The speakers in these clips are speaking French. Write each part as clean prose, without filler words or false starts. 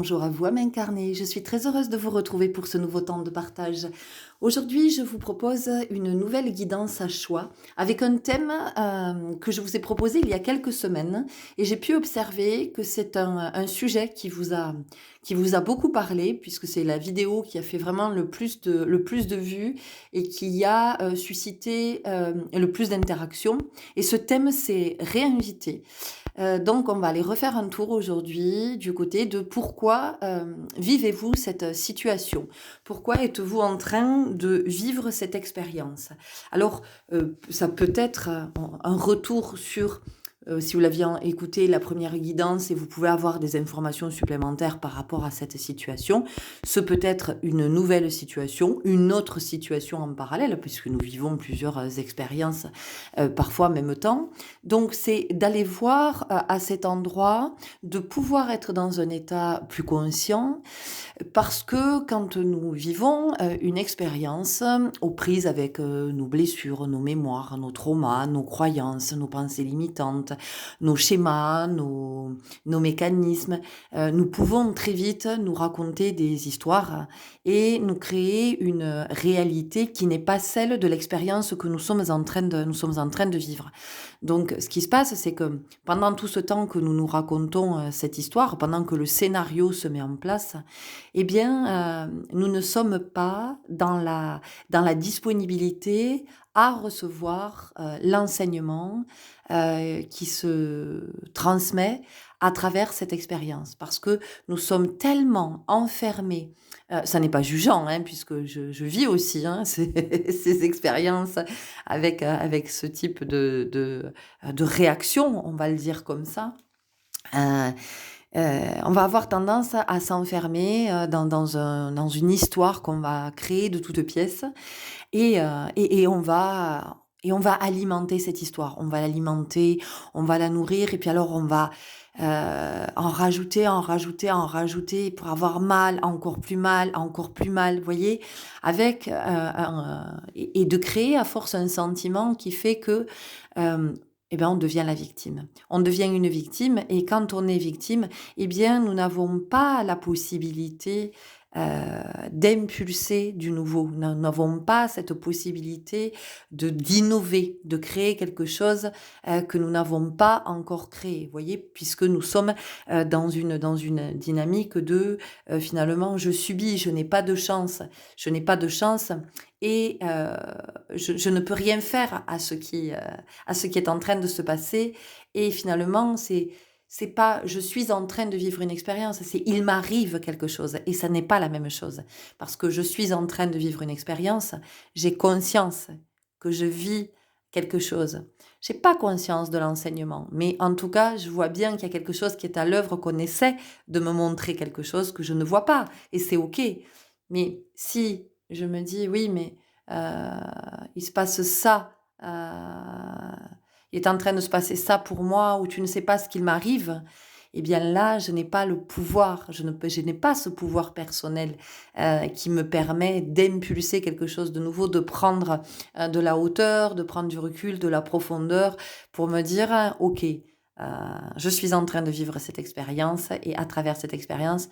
bonjour à vous, âme incarnée. Je suis très heureuse de vous retrouver pour ce nouveau temps de partage. Aujourd'hui, je vous propose une nouvelle guidance à choix avec un thème que je vous ai proposé il y a quelques semaines et j'ai pu observer que c'est un sujet qui vous a beaucoup parlé puisque c'est la vidéo qui a fait vraiment le plus de vues et qui a suscité le plus d'interactions. Et ce thème s'est réinvité. Donc on va aller refaire un tour aujourd'hui du côté de pourquoi vivez-vous cette situation? Pourquoi êtes-vous en train de vivre cette expérience? Alors, ça peut être un retour sur, si vous l'aviez écouté, la première guidance et vous pouvez avoir des informations supplémentaires par rapport à cette situation. Ce peut être une nouvelle situation, une autre situation en parallèle, puisque nous vivons plusieurs expériences, parfois en même temps. Donc, c'est d'aller voir à cet endroit, de pouvoir être dans un état plus conscient, parce que quand nous vivons une expérience aux prises avec nos blessures, nos mémoires, nos traumas, nos croyances, nos pensées limitantes, nos schémas, nos mécanismes, nous pouvons très vite nous raconter des histoires et nous créer une réalité qui n'est pas celle de l'expérience que nous sommes en train de vivre. Donc, ce qui se passe, c'est que pendant tout ce temps que nous nous racontons cette histoire, pendant que le scénario se met en place, eh bien, nous ne sommes pas dans la disponibilité à recevoir l'enseignement qui se transmet à travers cette expérience. Parce que nous sommes tellement enfermés, ça n'est pas jugeant, hein, puisque je vis aussi ces expériences avec ce type de réaction, on va le dire comme ça. Euh, on va avoir tendance à s'enfermer dans une histoire qu'on va créer de toutes pièces et on va alimenter cette histoire. On va l'alimenter, on va la nourrir et puis alors on va en rajouter pour avoir mal, encore plus mal, vous voyez, avec et de créer à force un sentiment qui fait que eh bien, on devient la victime. On devient une victime et quand on est victime, eh bien, nous n'avons pas la possibilité d'impulser du nouveau. Nous n'avons pas cette possibilité d'innover, de créer quelque chose que nous n'avons pas encore créé. Vous voyez, puisque nous sommes dans une dynamique de finalement, je subis, je n'ai pas de chance, et je ne peux rien faire à ce qui est en train de se passer. Et finalement, c'est pas je suis en train de vivre une expérience, c'est il m'arrive quelque chose. Et ça n'est pas la même chose. Parce que je suis en train de vivre une expérience, j'ai conscience que je vis quelque chose. J'ai pas conscience de l'enseignement, mais en tout cas, je vois bien qu'il y a quelque chose qui est à l'œuvre, qu'on essaie de me montrer quelque chose que je ne vois pas. Et c'est OK. Mais si je me dis, oui, mais il se passe ça, il est en train de se passer ça pour moi, ou tu ne sais pas ce qu'il m'arrive, eh bien là, je n'ai pas le pouvoir, je n'ai pas ce pouvoir personnel qui me permet d'impulser quelque chose de nouveau, de prendre de la hauteur, de prendre du recul, de la profondeur, pour me dire, ok, je suis en train de vivre cette expérience, et à travers cette expérience,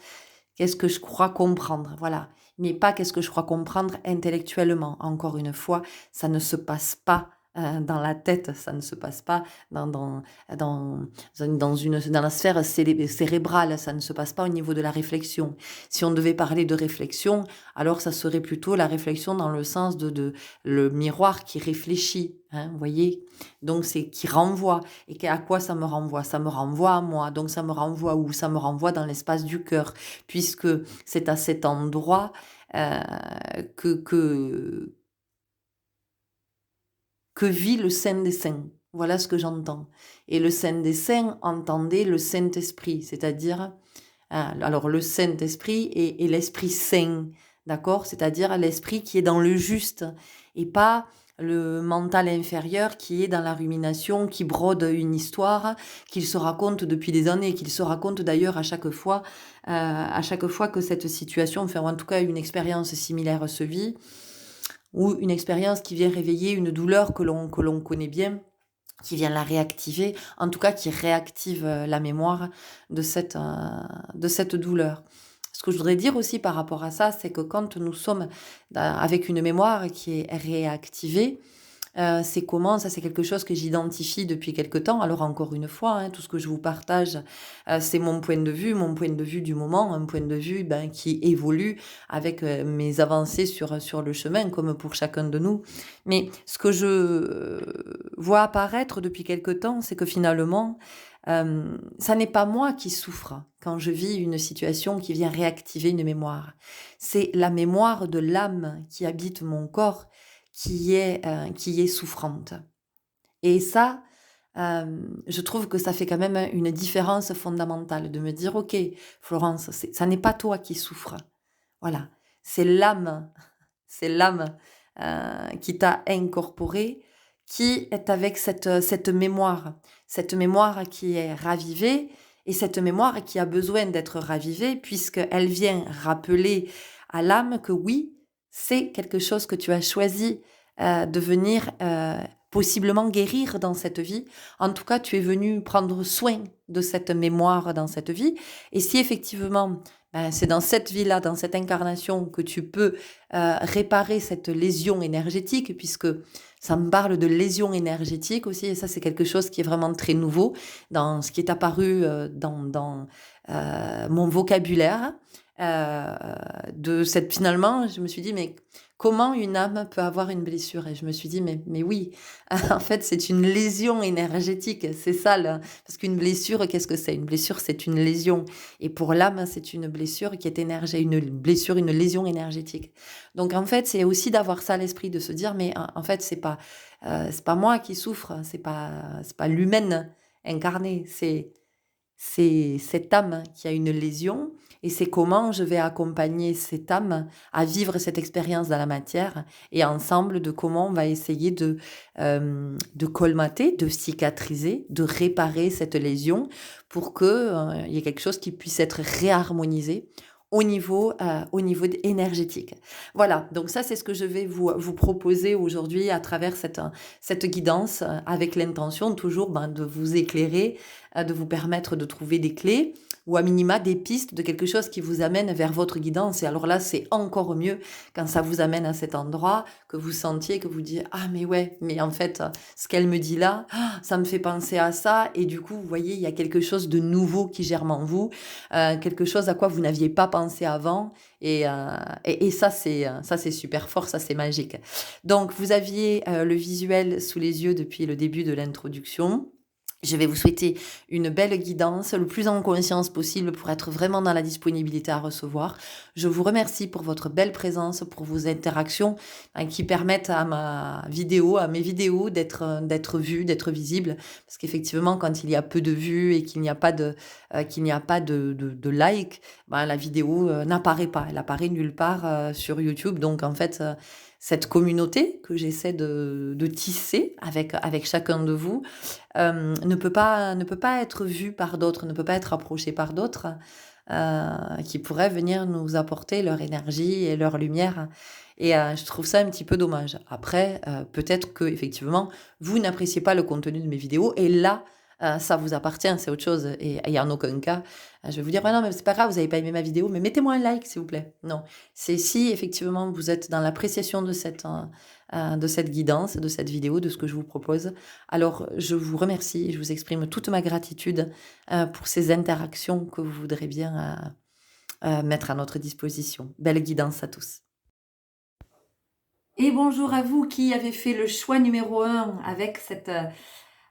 qu'est-ce que je crois comprendre, voilà. Mais pas qu'est-ce que je crois comprendre intellectuellement. Encore une fois, ça ne se passe pas dans la tête, ça ne se passe pas dans, dans la sphère cérébrale, ça ne se passe pas au niveau de la réflexion. Si on devait parler de réflexion, alors ça serait plutôt la réflexion dans le sens de le miroir qui réfléchit, hein, vous voyez. Donc c'est qui renvoie. Et à quoi ça me renvoie? Ça me renvoie à moi. Donc ça me renvoie où? Ça me renvoie dans l'espace du cœur, puisque c'est à cet endroit euh, que, que, que vit le Saint des Saints. Voilà ce que j'entends. Et le Saint des Saints, entendez le Saint-Esprit, c'est-à-dire, alors le Saint-Esprit et l'Esprit Saint, d'accord? C'est-à-dire l'Esprit qui est dans le juste et pas le mental inférieur qui est dans la rumination, qui brode une histoire, qu'il se raconte depuis des années, qu'il se raconte d'ailleurs à chaque fois que cette situation, enfin en tout cas une expérience similaire se vit, ou une expérience qui vient réveiller une douleur que l'on connaît bien, qui vient la réactiver, en tout cas qui réactive la mémoire de cette douleur. Ce que je voudrais dire aussi par rapport à ça, c'est que quand nous sommes avec une mémoire qui est réactivée, c'est comment? Ça, c'est quelque chose que j'identifie depuis quelque temps. Alors encore une fois, hein, tout ce que je vous partage, c'est mon point de vue du moment, un point de vue ben, qui évolue avec mes avancées sur le chemin, comme pour chacun de nous. Mais ce que je vois apparaître depuis quelque temps, c'est que finalement, ça n'est pas moi qui souffre quand je vis une situation qui vient réactiver une mémoire. C'est la mémoire de l'âme qui habite mon corps qui est souffrante. Et ça, je trouve que ça fait quand même une différence fondamentale de me dire, OK, Florence, ça n'est pas toi qui souffre. Voilà, c'est l'âme, c'est l'âme qui t'a incorporé, qui est avec cette mémoire qui est ravivée, et cette mémoire qui a besoin d'être ravivée, puisqu'elle vient rappeler à l'âme que oui, c'est quelque chose que tu as choisi de venir possiblement guérir dans cette vie. En tout cas, tu es venu prendre soin de cette mémoire dans cette vie. Et si effectivement, c'est dans cette vie-là, dans cette incarnation, que tu peux réparer cette lésion énergétique, puisque ça me parle de lésion énergétique aussi, et ça c'est quelque chose qui est vraiment très nouveau dans ce qui est apparu dans mon vocabulaire. Finalement, je me suis dit, mais comment une âme peut avoir une blessure? Et je me suis dit, mais oui, en fait, c'est une lésion énergétique, c'est ça, là. Parce qu'une blessure, qu'est-ce que c'est? Une blessure, c'est une lésion. Et pour l'âme, c'est une blessure qui est une blessure, une lésion énergétique. Donc, en fait, c'est aussi d'avoir ça à l'esprit, de se dire, mais en fait, c'est pas moi qui souffre, c'est pas l'humaine incarnée, c'est cette âme qui a une lésion et c'est comment je vais accompagner cette âme à vivre cette expérience dans la matière et ensemble de comment on va essayer de colmater, de cicatriser, de réparer cette lésion pour que il y ait quelque chose qui puisse être réharmonisé au niveau énergétique. Voilà, donc ça c'est ce que je vais vous proposer aujourd'hui à travers cette guidance avec l'intention toujours de vous éclairer, de vous permettre de trouver des clés ou à minima des pistes de quelque chose qui vous amène vers votre guidance. Et alors là, c'est encore mieux quand ça vous amène à cet endroit, que vous sentiez, que vous dites « Ah mais ouais, mais en fait, ce qu'elle me dit là, ça me fait penser à ça. » Et du coup, vous voyez, il y a quelque chose de nouveau qui germe en vous, quelque chose à quoi vous n'aviez pas pensé avant. Et ça, c'est super fort, ça, c'est magique. Donc, vous aviez le visuel sous les yeux depuis le début de l'introduction. Je vais vous souhaiter une belle guidance, le plus en conscience possible pour être vraiment dans la disponibilité à recevoir. Je vous remercie pour votre belle présence, pour vos interactions qui permettent à mes vidéos d'être vues, d'être visibles. Parce qu'effectivement, quand il y a peu de vues et qu'il n'y a pas de like, la vidéo n'apparaît pas. Elle apparaît nulle part sur YouTube. Donc en fait, cette communauté que j'essaie de tisser avec chacun de vous, ne peut pas être vue par d'autres, ne peut pas être approchée par d'autres qui pourraient venir nous apporter leur énergie et leur lumière. Et je trouve ça un petit peu dommage. Après, peut-être que effectivement, vous n'appréciez pas le contenu de mes vidéos et là, ça vous appartient, c'est autre chose. Et en aucun cas, je vais vous dire, non, mais c'est pas grave, vous n'avez pas aimé ma vidéo, mais mettez-moi un like, s'il vous plaît. Non, c'est si effectivement vous êtes dans l'appréciation de cette guidance, de cette vidéo, de ce que je vous propose. Alors, je vous remercie et je vous exprime toute ma gratitude pour ces interactions que vous voudrez bien mettre à notre disposition. Belle guidance à tous. Et bonjour à vous qui avez fait le choix numéro 1 avec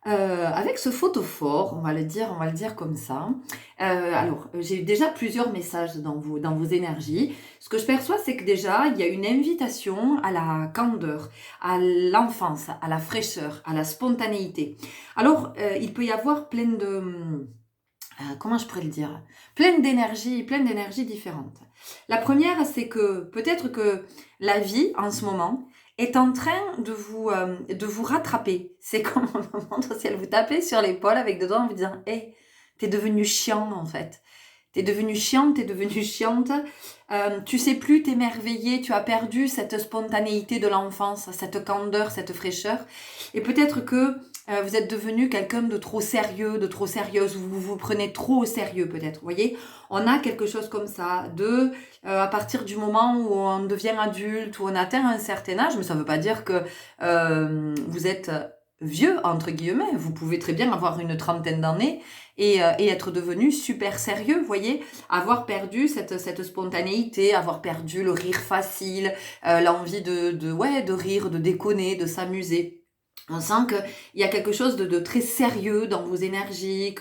avec ce photophore, on va le dire comme ça. Alors, j'ai déjà plusieurs messages dans vos énergies. Ce que je perçois, c'est que déjà, il y a une invitation à la candeur, à l'enfance, à la fraîcheur, à la spontanéité. Alors, il peut y avoir plein de... comment je pourrais le dire? Plein d'énergies différentes. La première, c'est que peut-être que la vie, en ce moment, est en train de vous rattraper. C'est comme on montre si elle vous tapait sur l'épaule avec deux doigts en vous disant « Hey, t'es devenu chiant en fait. T'es devenu chiante, tu sais plus t'émerveiller, tu as perdu cette spontanéité de l'enfance, cette candeur, cette fraîcheur. Et peut-être que vous êtes devenu quelqu'un de trop sérieux, de trop sérieuse, vous vous prenez trop au sérieux peut-être, vous voyez. On a quelque chose comme ça, à partir du moment où on devient adulte, où on atteint un certain âge, mais ça ne veut pas dire que vous êtes vieux, entre guillemets, vous pouvez très bien avoir une trentaine d'années et être devenu super sérieux, vous voyez, avoir perdu cette spontanéité, avoir perdu le rire facile, l'envie de rire, de déconner, de s'amuser. On sent qu'il y a quelque chose de très sérieux dans vos énergies.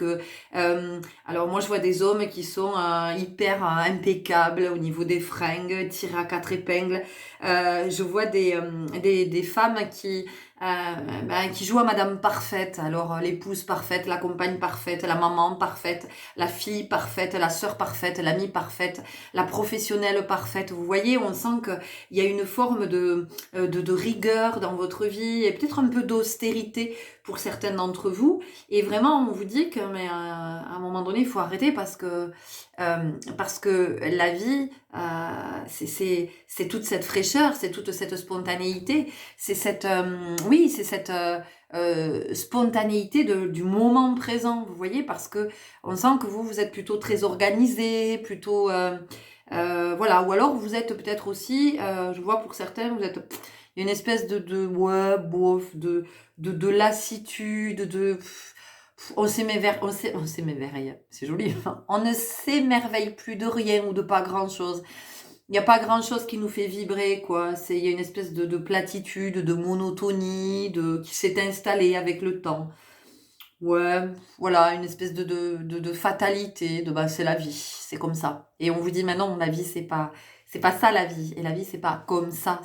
Alors moi, je vois des hommes qui sont hyper impeccables au niveau des fringues, tirés à quatre épingles. Je vois des femmes qui jouent à Madame Parfaite. Alors l'épouse parfaite, la compagne parfaite, la maman parfaite, la fille parfaite, la sœur parfaite, l'amie parfaite, la professionnelle parfaite. Vous voyez, on sent qu'il y a une forme de rigueur dans votre vie et peut-être un peu d'austérité pour certains d'entre vous. Et vraiment, on vous dit que à un moment donné, il faut arrêter parce que la vie, c'est toute cette fraîcheur, c'est toute cette spontanéité, c'est cette spontanéité du moment présent, vous voyez, parce que on sent que vous êtes plutôt très organisé, plutôt voilà, ou alors vous êtes peut-être aussi, je vois pour certains, vous êtes il y a une espèce ouais, bof, de lassitude, on s'émerveille, c'est joli, hein. On ne s'émerveille plus de rien ou de pas grand-chose. Il n'y a pas grand-chose qui nous fait vibrer, quoi. Il y a une espèce de platitude, de monotonie, qui s'est installée avec le temps. Ouais, voilà, une espèce de fatalité, bah, c'est la vie, c'est comme ça. Et on vous dit maintenant, la vie, c'est pas ça la vie. Et la vie, c'est pas comme ça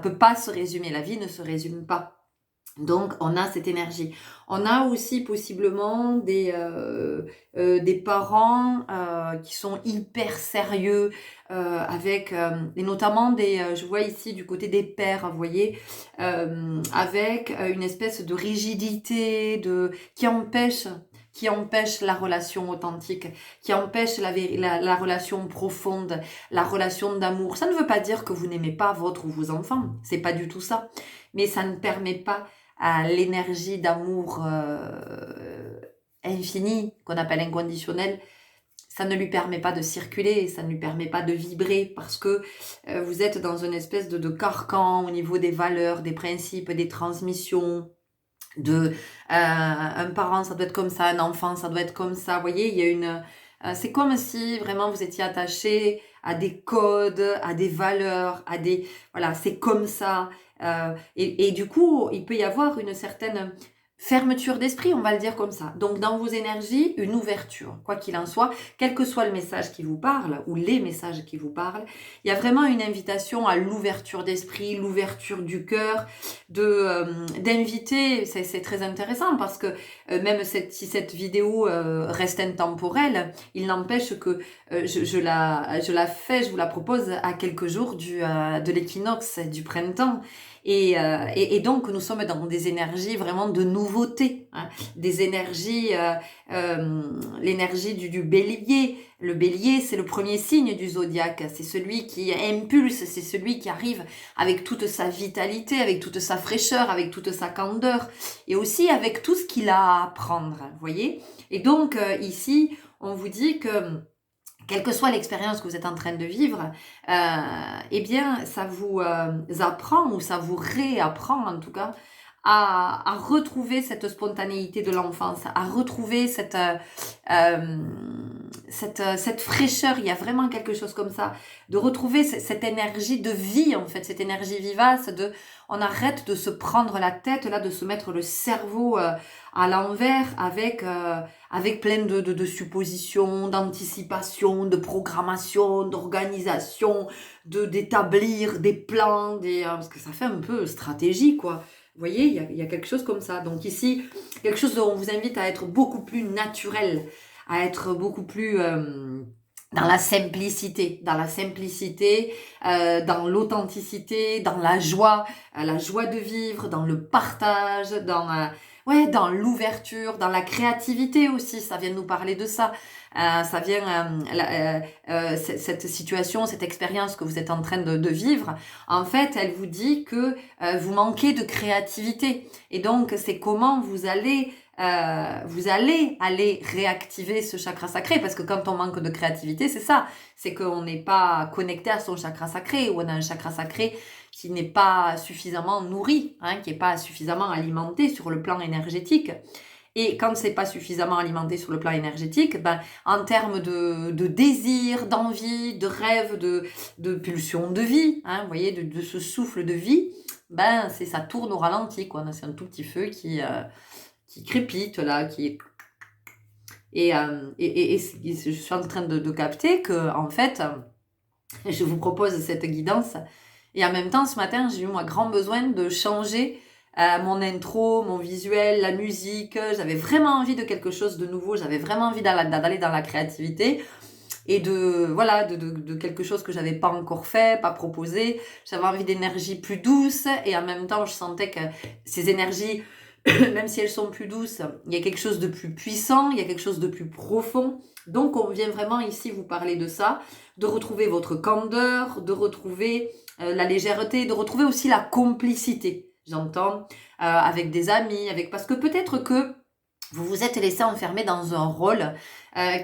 peut pas se résumer. La vie ne se résume pas. Donc, on a cette énergie. On a aussi possiblement des parents qui sont hyper sérieux, et notamment je vois ici du côté des pères, vous voyez, avec une espèce de rigidité qui empêche la relation authentique, qui empêche la relation profonde, la relation d'amour. Ça ne veut pas dire que vous n'aimez pas votre ou vos enfants, c'est pas du tout ça. Mais ça ne permet pas à l'énergie d'amour infini, qu'on appelle inconditionnel, ça ne lui permet pas de circuler, ça ne lui permet pas de vibrer, parce que vous êtes dans une espèce de carcan au niveau des valeurs, des principes, des transmissions, un parent ça doit être comme ça, un enfant ça doit être comme ça, vous voyez, il y a c'est comme si vraiment vous étiez attaché à des codes, à des valeurs, voilà, c'est comme ça, et du coup il peut y avoir une certaine fermeture d'esprit, on va le dire comme ça. Donc dans vos énergies, une ouverture, quoi qu'il en soit, quel que soit le message qui vous parle ou les messages qui vous parlent, il y a vraiment une invitation à l'ouverture d'esprit, l'ouverture du cœur, d'inviter, c'est très intéressant parce que même si cette vidéo reste intemporelle, il n'empêche que je vous la propose à quelques jours de l'équinoxe du printemps. Et donc, nous sommes dans des énergies vraiment de nouveauté, hein, des énergies, l'énergie du bélier. Le bélier, c'est le premier signe du zodiaque, c'est celui qui impulse, c'est celui qui arrive avec toute sa vitalité, avec toute sa fraîcheur, avec toute sa candeur, et aussi avec tout ce qu'il a à apprendre, vous voyez. Et donc, ici, on vous dit que quelle que soit l'expérience que vous êtes en train de vivre, eh bien, ça vous apprend, ou ça vous réapprend en tout cas, à retrouver cette spontanéité de l'enfance, à retrouver cette fraîcheur. Il y a vraiment quelque chose comme ça, de retrouver cette énergie de vie, en fait, cette énergie vivace, on arrête de se prendre la tête, là, de se mettre le cerveau à l'envers avec plein de suppositions, d'anticipation, de programmation, d'organisation, d'établir des plans, parce que ça fait un peu stratégie, quoi. Vous voyez, il y a quelque chose comme ça. Donc ici, quelque chose dont on vous invite à être beaucoup plus naturel, à être beaucoup plus dans la simplicité, dans l'authenticité, dans la joie de vivre, dans le partage, ouais, dans l'ouverture, dans la créativité aussi, ça vient nous parler de ça. Ça vient, cette situation, cette expérience que vous êtes en train de vivre, en fait, elle vous dit que vous manquez de créativité. Et donc, c'est comment vous allez aller réactiver ce chakra sacré, parce que quand on manque de créativité, c'est ça, c'est qu'on n'est pas connecté à son chakra sacré, ou on a un chakra sacré qui n'est pas suffisamment nourri, hein, qui n'est pas suffisamment alimenté sur le plan énergétique. Et quand c'est pas suffisamment alimenté sur le plan énergétique, ben, en termes de désir, d'envie, de rêve, de pulsion de vie, hein, vous voyez, de ce souffle de vie, ben, ça tourne au ralenti, quoi. C'est un tout petit feu qui crépite, là, je suis en train de capter que, en fait, je vous propose cette guidance. Et en même temps, ce matin, j'ai eu moi grand besoin de changer mon intro, mon visuel, la musique. J'avais vraiment envie de quelque chose de nouveau. J'avais vraiment envie d'aller dans la créativité et de quelque chose que j'avais pas encore fait, pas proposé. J'avais envie d'énergie plus douce et en même temps, je sentais que ces énergies, même si elles sont plus douces, il y a quelque chose de plus puissant, il y a quelque chose de plus profond. Donc, on vient vraiment ici vous parler de ça, de retrouver votre candeur, de retrouver la légèreté, de retrouver aussi la complicité, j'entends, avec des amis, parce que peut-être que vous vous êtes laissé enfermer dans un rôle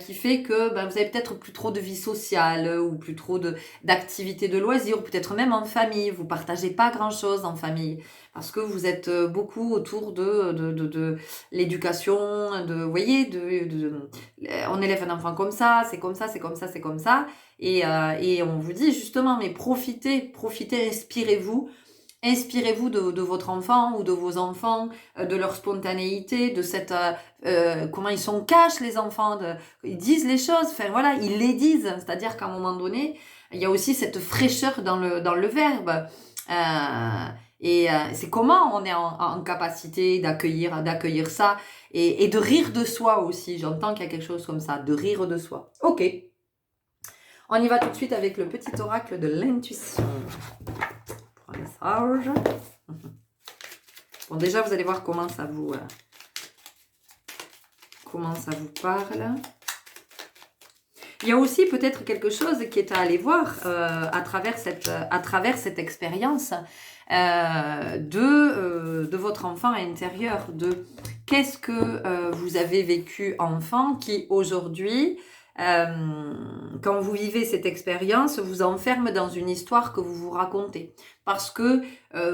qui fait que ben, vous avez peut-être plus trop de vie sociale ou plus trop d'activités de loisirs, ou peut-être même en famille. Vous partagez pas grand-chose en famille parce que vous êtes beaucoup autour de l'éducation, vous voyez, on élève un enfant comme ça, c'est comme ça, c'est comme ça, c'est comme ça. Et on vous dit justement, mais profitez, inspirez-vous. Inspirez-vous de votre enfant ou de vos enfants, de leur spontanéité, de cette comment ils sont cash les enfants, ils disent les choses, enfin voilà, ils les disent, c'est-à-dire qu'à un moment donné, il y a aussi cette fraîcheur dans le verbe. C'est comment on est en capacité d'accueillir ça et de rire de soi aussi. J'entends qu'il y a quelque chose comme ça, de rire de soi. Ok. On y va tout de suite avec le petit oracle de l'intuition. Pour un message. Bon, déjà, vous allez voir comment ça vous parle. Il y a aussi peut-être quelque chose qui est à aller voir à travers cette expérience de votre enfant intérieur, de qu'est-ce que vous avez vécu enfant qui aujourd'hui, quand vous vivez cette expérience, vous enferme dans une histoire que vous vous racontez. Parce que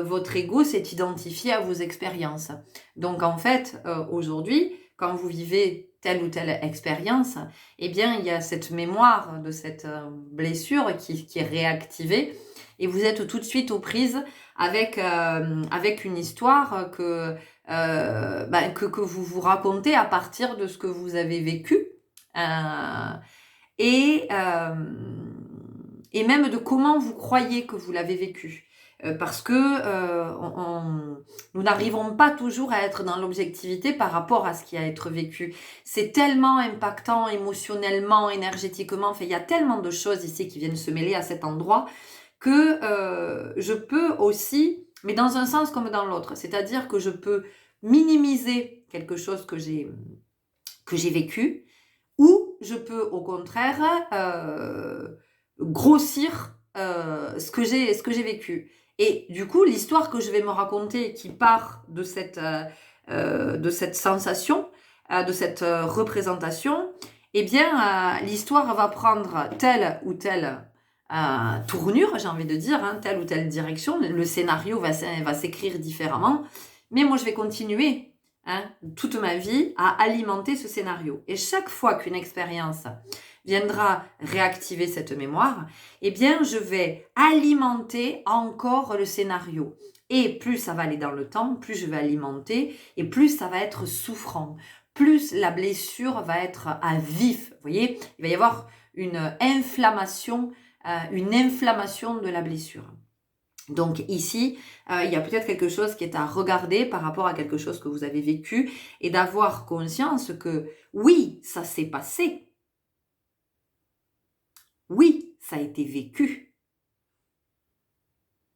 votre ego s'est identifié à vos expériences. Donc en fait, aujourd'hui, quand vous vivez telle ou telle expérience, eh bien, il y a cette mémoire de cette blessure qui est réactivée et vous êtes tout de suite aux prises avec une histoire que vous vous racontez à partir de ce que vous avez vécu et même de comment vous croyez que vous l'avez vécu. Parce que nous n'arrivons pas toujours à être dans l'objectivité par rapport à ce qui a à être vécu. C'est tellement impactant émotionnellement, énergétiquement, enfin, il y a tellement de choses ici qui viennent se mêler à cet endroit que je peux aussi, mais dans un sens comme dans l'autre, c'est-à-dire que je peux minimiser quelque chose que j'ai vécu, ou je peux au contraire grossir ce que j'ai vécu. Et du coup, l'histoire que je vais me raconter qui part de cette sensation, de cette représentation, eh bien, l'histoire va prendre telle ou telle tournure, j'ai envie de dire, hein, telle ou telle direction. Le scénario va s'écrire différemment. Mais moi, je vais continuer toute ma vie à alimenter ce scénario. Et chaque fois qu'une expérience viendra réactiver cette mémoire, eh bien, je vais alimenter encore le scénario. Et plus ça va aller dans le temps, plus je vais alimenter, et plus ça va être souffrant. Plus la blessure va être à vif. Vous voyez, il va y avoir une inflammation de la blessure. Donc ici, il y a peut-être quelque chose qui est à regarder par rapport à quelque chose que vous avez vécu et d'avoir conscience que oui, ça s'est passé. Oui, ça a été vécu.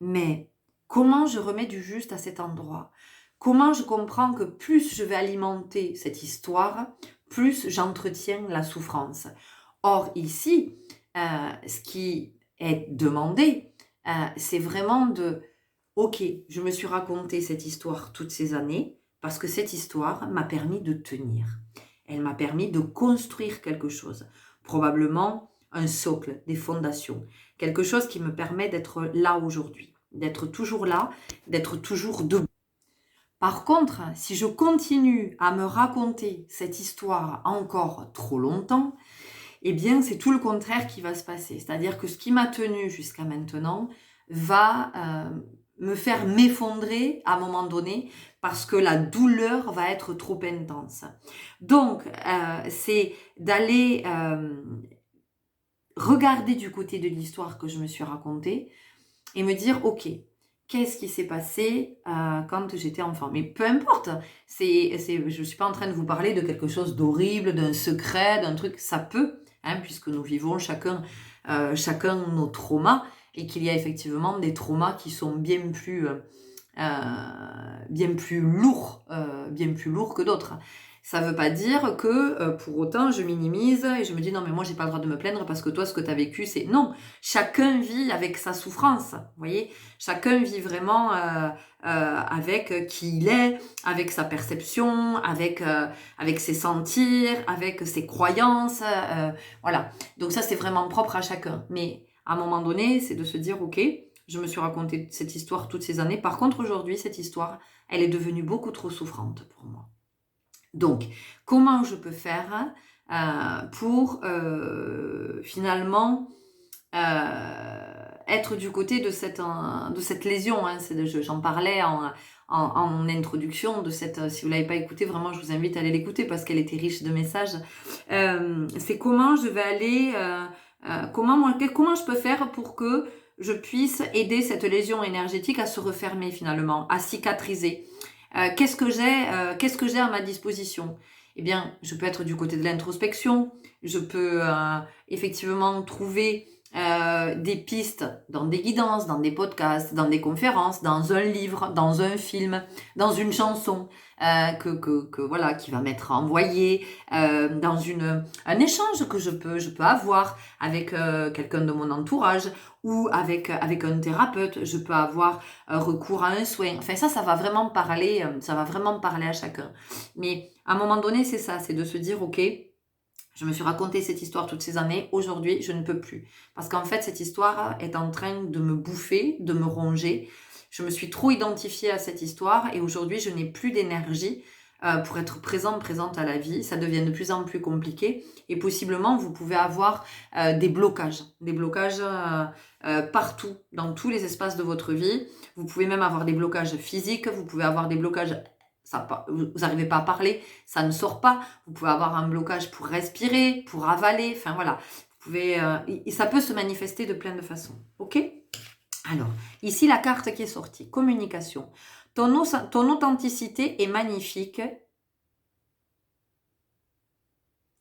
Mais comment je remets du juste à cet endroit ? comment je comprends que plus je vais alimenter cette histoire, plus j'entretiens la souffrance. Or ici, ce qui est demandé, c'est vraiment de, ok, je me suis raconté cette histoire toutes ces années, parce que cette histoire m'a permis de tenir. Elle m'a permis de construire quelque chose, probablement un socle, des fondations, quelque chose qui me permet d'être là aujourd'hui, d'être toujours là, d'être toujours debout. Par contre, si je continue à me raconter cette histoire encore trop longtemps, eh bien, c'est tout le contraire qui va se passer. C'est-à-dire que ce qui m'a tenu jusqu'à maintenant va me faire m'effondrer à un moment donné parce que la douleur va être trop intense. Donc, c'est d'aller regarder du côté de l'histoire que je me suis racontée et me dire, ok, qu'est-ce qui s'est passé quand j'étais enfant? Mais peu importe, je ne suis pas en train de vous parler de quelque chose d'horrible, d'un secret, d'un truc, ça peut, hein, puisque nous vivons chacun nos traumas, et qu'il y a effectivement des traumas qui sont bien plus lourds que d'autres. Ça ne veut pas dire que pour autant je minimise et je me dis non mais moi j'ai pas le droit de me plaindre parce que toi ce que tu as vécu c'est... Non, chacun vit avec sa souffrance, vous voyez. Chacun vit vraiment avec qui il est, avec sa perception, avec ses sentirs, avec ses croyances, voilà. Donc ça c'est vraiment propre à chacun. Mais à un moment donné c'est de se dire ok, je me suis raconté cette histoire toutes ces années. Par contre aujourd'hui cette histoire elle est devenue beaucoup trop souffrante pour moi. Donc, comment je peux faire pour finalement être du côté de cette lésion, hein, j'en parlais en introduction de cette, si vous ne l'avez pas écouté, vraiment je vous invite à aller l'écouter parce qu'elle était riche de messages. C'est comment je vais aller, comment je peux faire pour que je puisse aider cette lésion énergétique à se refermer finalement, à cicatriser. Qu'est-ce que j'ai à ma disposition? Eh bien, je peux être du côté de l'introspection, je peux effectivement trouver des pistes dans des guidances, dans des podcasts, dans des conférences, dans un livre, dans un film, dans une chanson voilà, qui va m'être envoyée, dans un échange que je peux avoir avec quelqu'un de mon entourage ou avec un thérapeute. Je peux avoir recours à un soin. Enfin ça va vraiment parler à chacun. Mais à un moment donné, c'est ça, c'est de se dire ok, je me suis raconté cette histoire toutes ces années, aujourd'hui je ne peux plus. Parce qu'en fait cette histoire est en train de me bouffer, de me ronger. Je me suis trop identifiée à cette histoire et aujourd'hui je n'ai plus d'énergie pour être présente à la vie. Ça devient de plus en plus compliqué et possiblement vous pouvez avoir des blocages partout, dans tous les espaces de votre vie. Vous pouvez même avoir des blocages physiques, vous pouvez avoir des blocages... vous n'arrivez pas à parler, ça ne sort pas. Vous pouvez avoir un blocage pour respirer, pour avaler, enfin voilà. Vous pouvez, ça peut se manifester de plein de façons. Ok ? Alors, ici la carte qui est sortie, communication. Ton authenticité est magnifique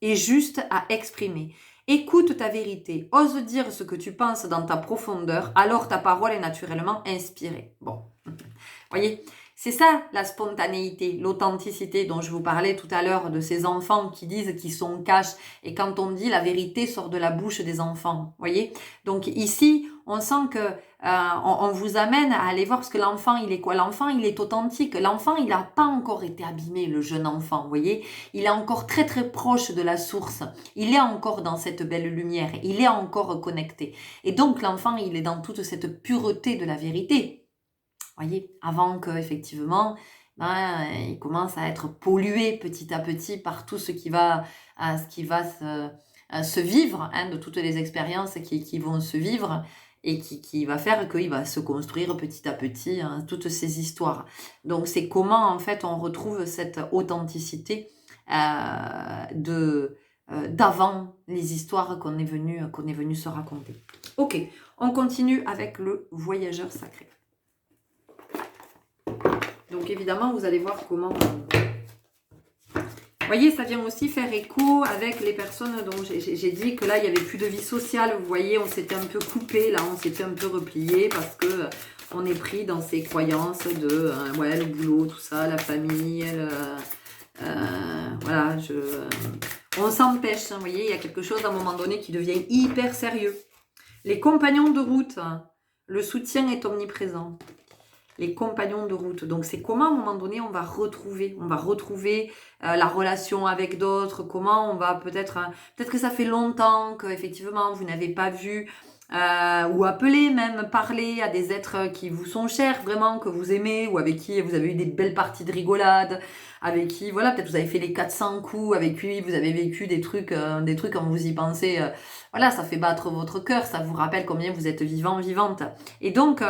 et juste à exprimer. Écoute ta vérité, ose dire ce que tu penses dans ta profondeur, alors ta parole est naturellement inspirée. Bon, voyez, c'est ça la spontanéité, l'authenticité dont je vous parlais tout à l'heure, de ces enfants qui disent qu'ils sont cash. Et quand on dit la vérité sort de la bouche des enfants, voyez. Donc ici, on sent que on vous amène à aller voir, parce que l'enfant, il est quoi? L'enfant, il est authentique. L'enfant, il n'a pas encore été abîmé, le jeune enfant, voyez. Il est encore très très proche de la source. Il est encore dans cette belle lumière. Il est encore connecté. Et donc l'enfant, il est dans toute cette pureté de la vérité. Voyez, avant que effectivement, il commence à être pollué petit à petit par tout ce qui va se vivre, hein, de toutes les expériences qui vont se vivre et qui va faire qu'il va se construire petit à petit, hein, toutes ces histoires. Donc c'est comment en fait on retrouve cette authenticité d'avant les histoires qu'on est venu se raconter. Ok, on continue avec le voyageur sacré. Donc évidemment, vous allez voir comment voyez, ça vient aussi faire écho avec les personnes dont j'ai dit que là, il n'y avait plus de vie sociale. Vous voyez, on s'était un peu coupé, là, on s'était un peu replié parce que on est pris dans ces croyances de ouais, le boulot, tout ça, la famille, voilà, on s'empêche, hein, vous voyez, il y a quelque chose à un moment donné qui devient hyper sérieux. Les compagnons de route, le soutien est omniprésent. Les compagnons de route. Donc, c'est comment, à un moment donné, on va retrouver la relation avec d'autres, comment on va peut-être que ça fait longtemps qu'effectivement, vous n'avez pas vu ou appelé même, parler à des êtres qui vous sont chers, vraiment, que vous aimez, ou avec qui vous avez eu des belles parties de rigolade, avec qui, voilà, peut-être vous avez fait les 400 coups, avec qui vous avez vécu des trucs quand vous y pensez, voilà, ça fait battre votre cœur, ça vous rappelle combien vous êtes vivant, vivante. Et donc,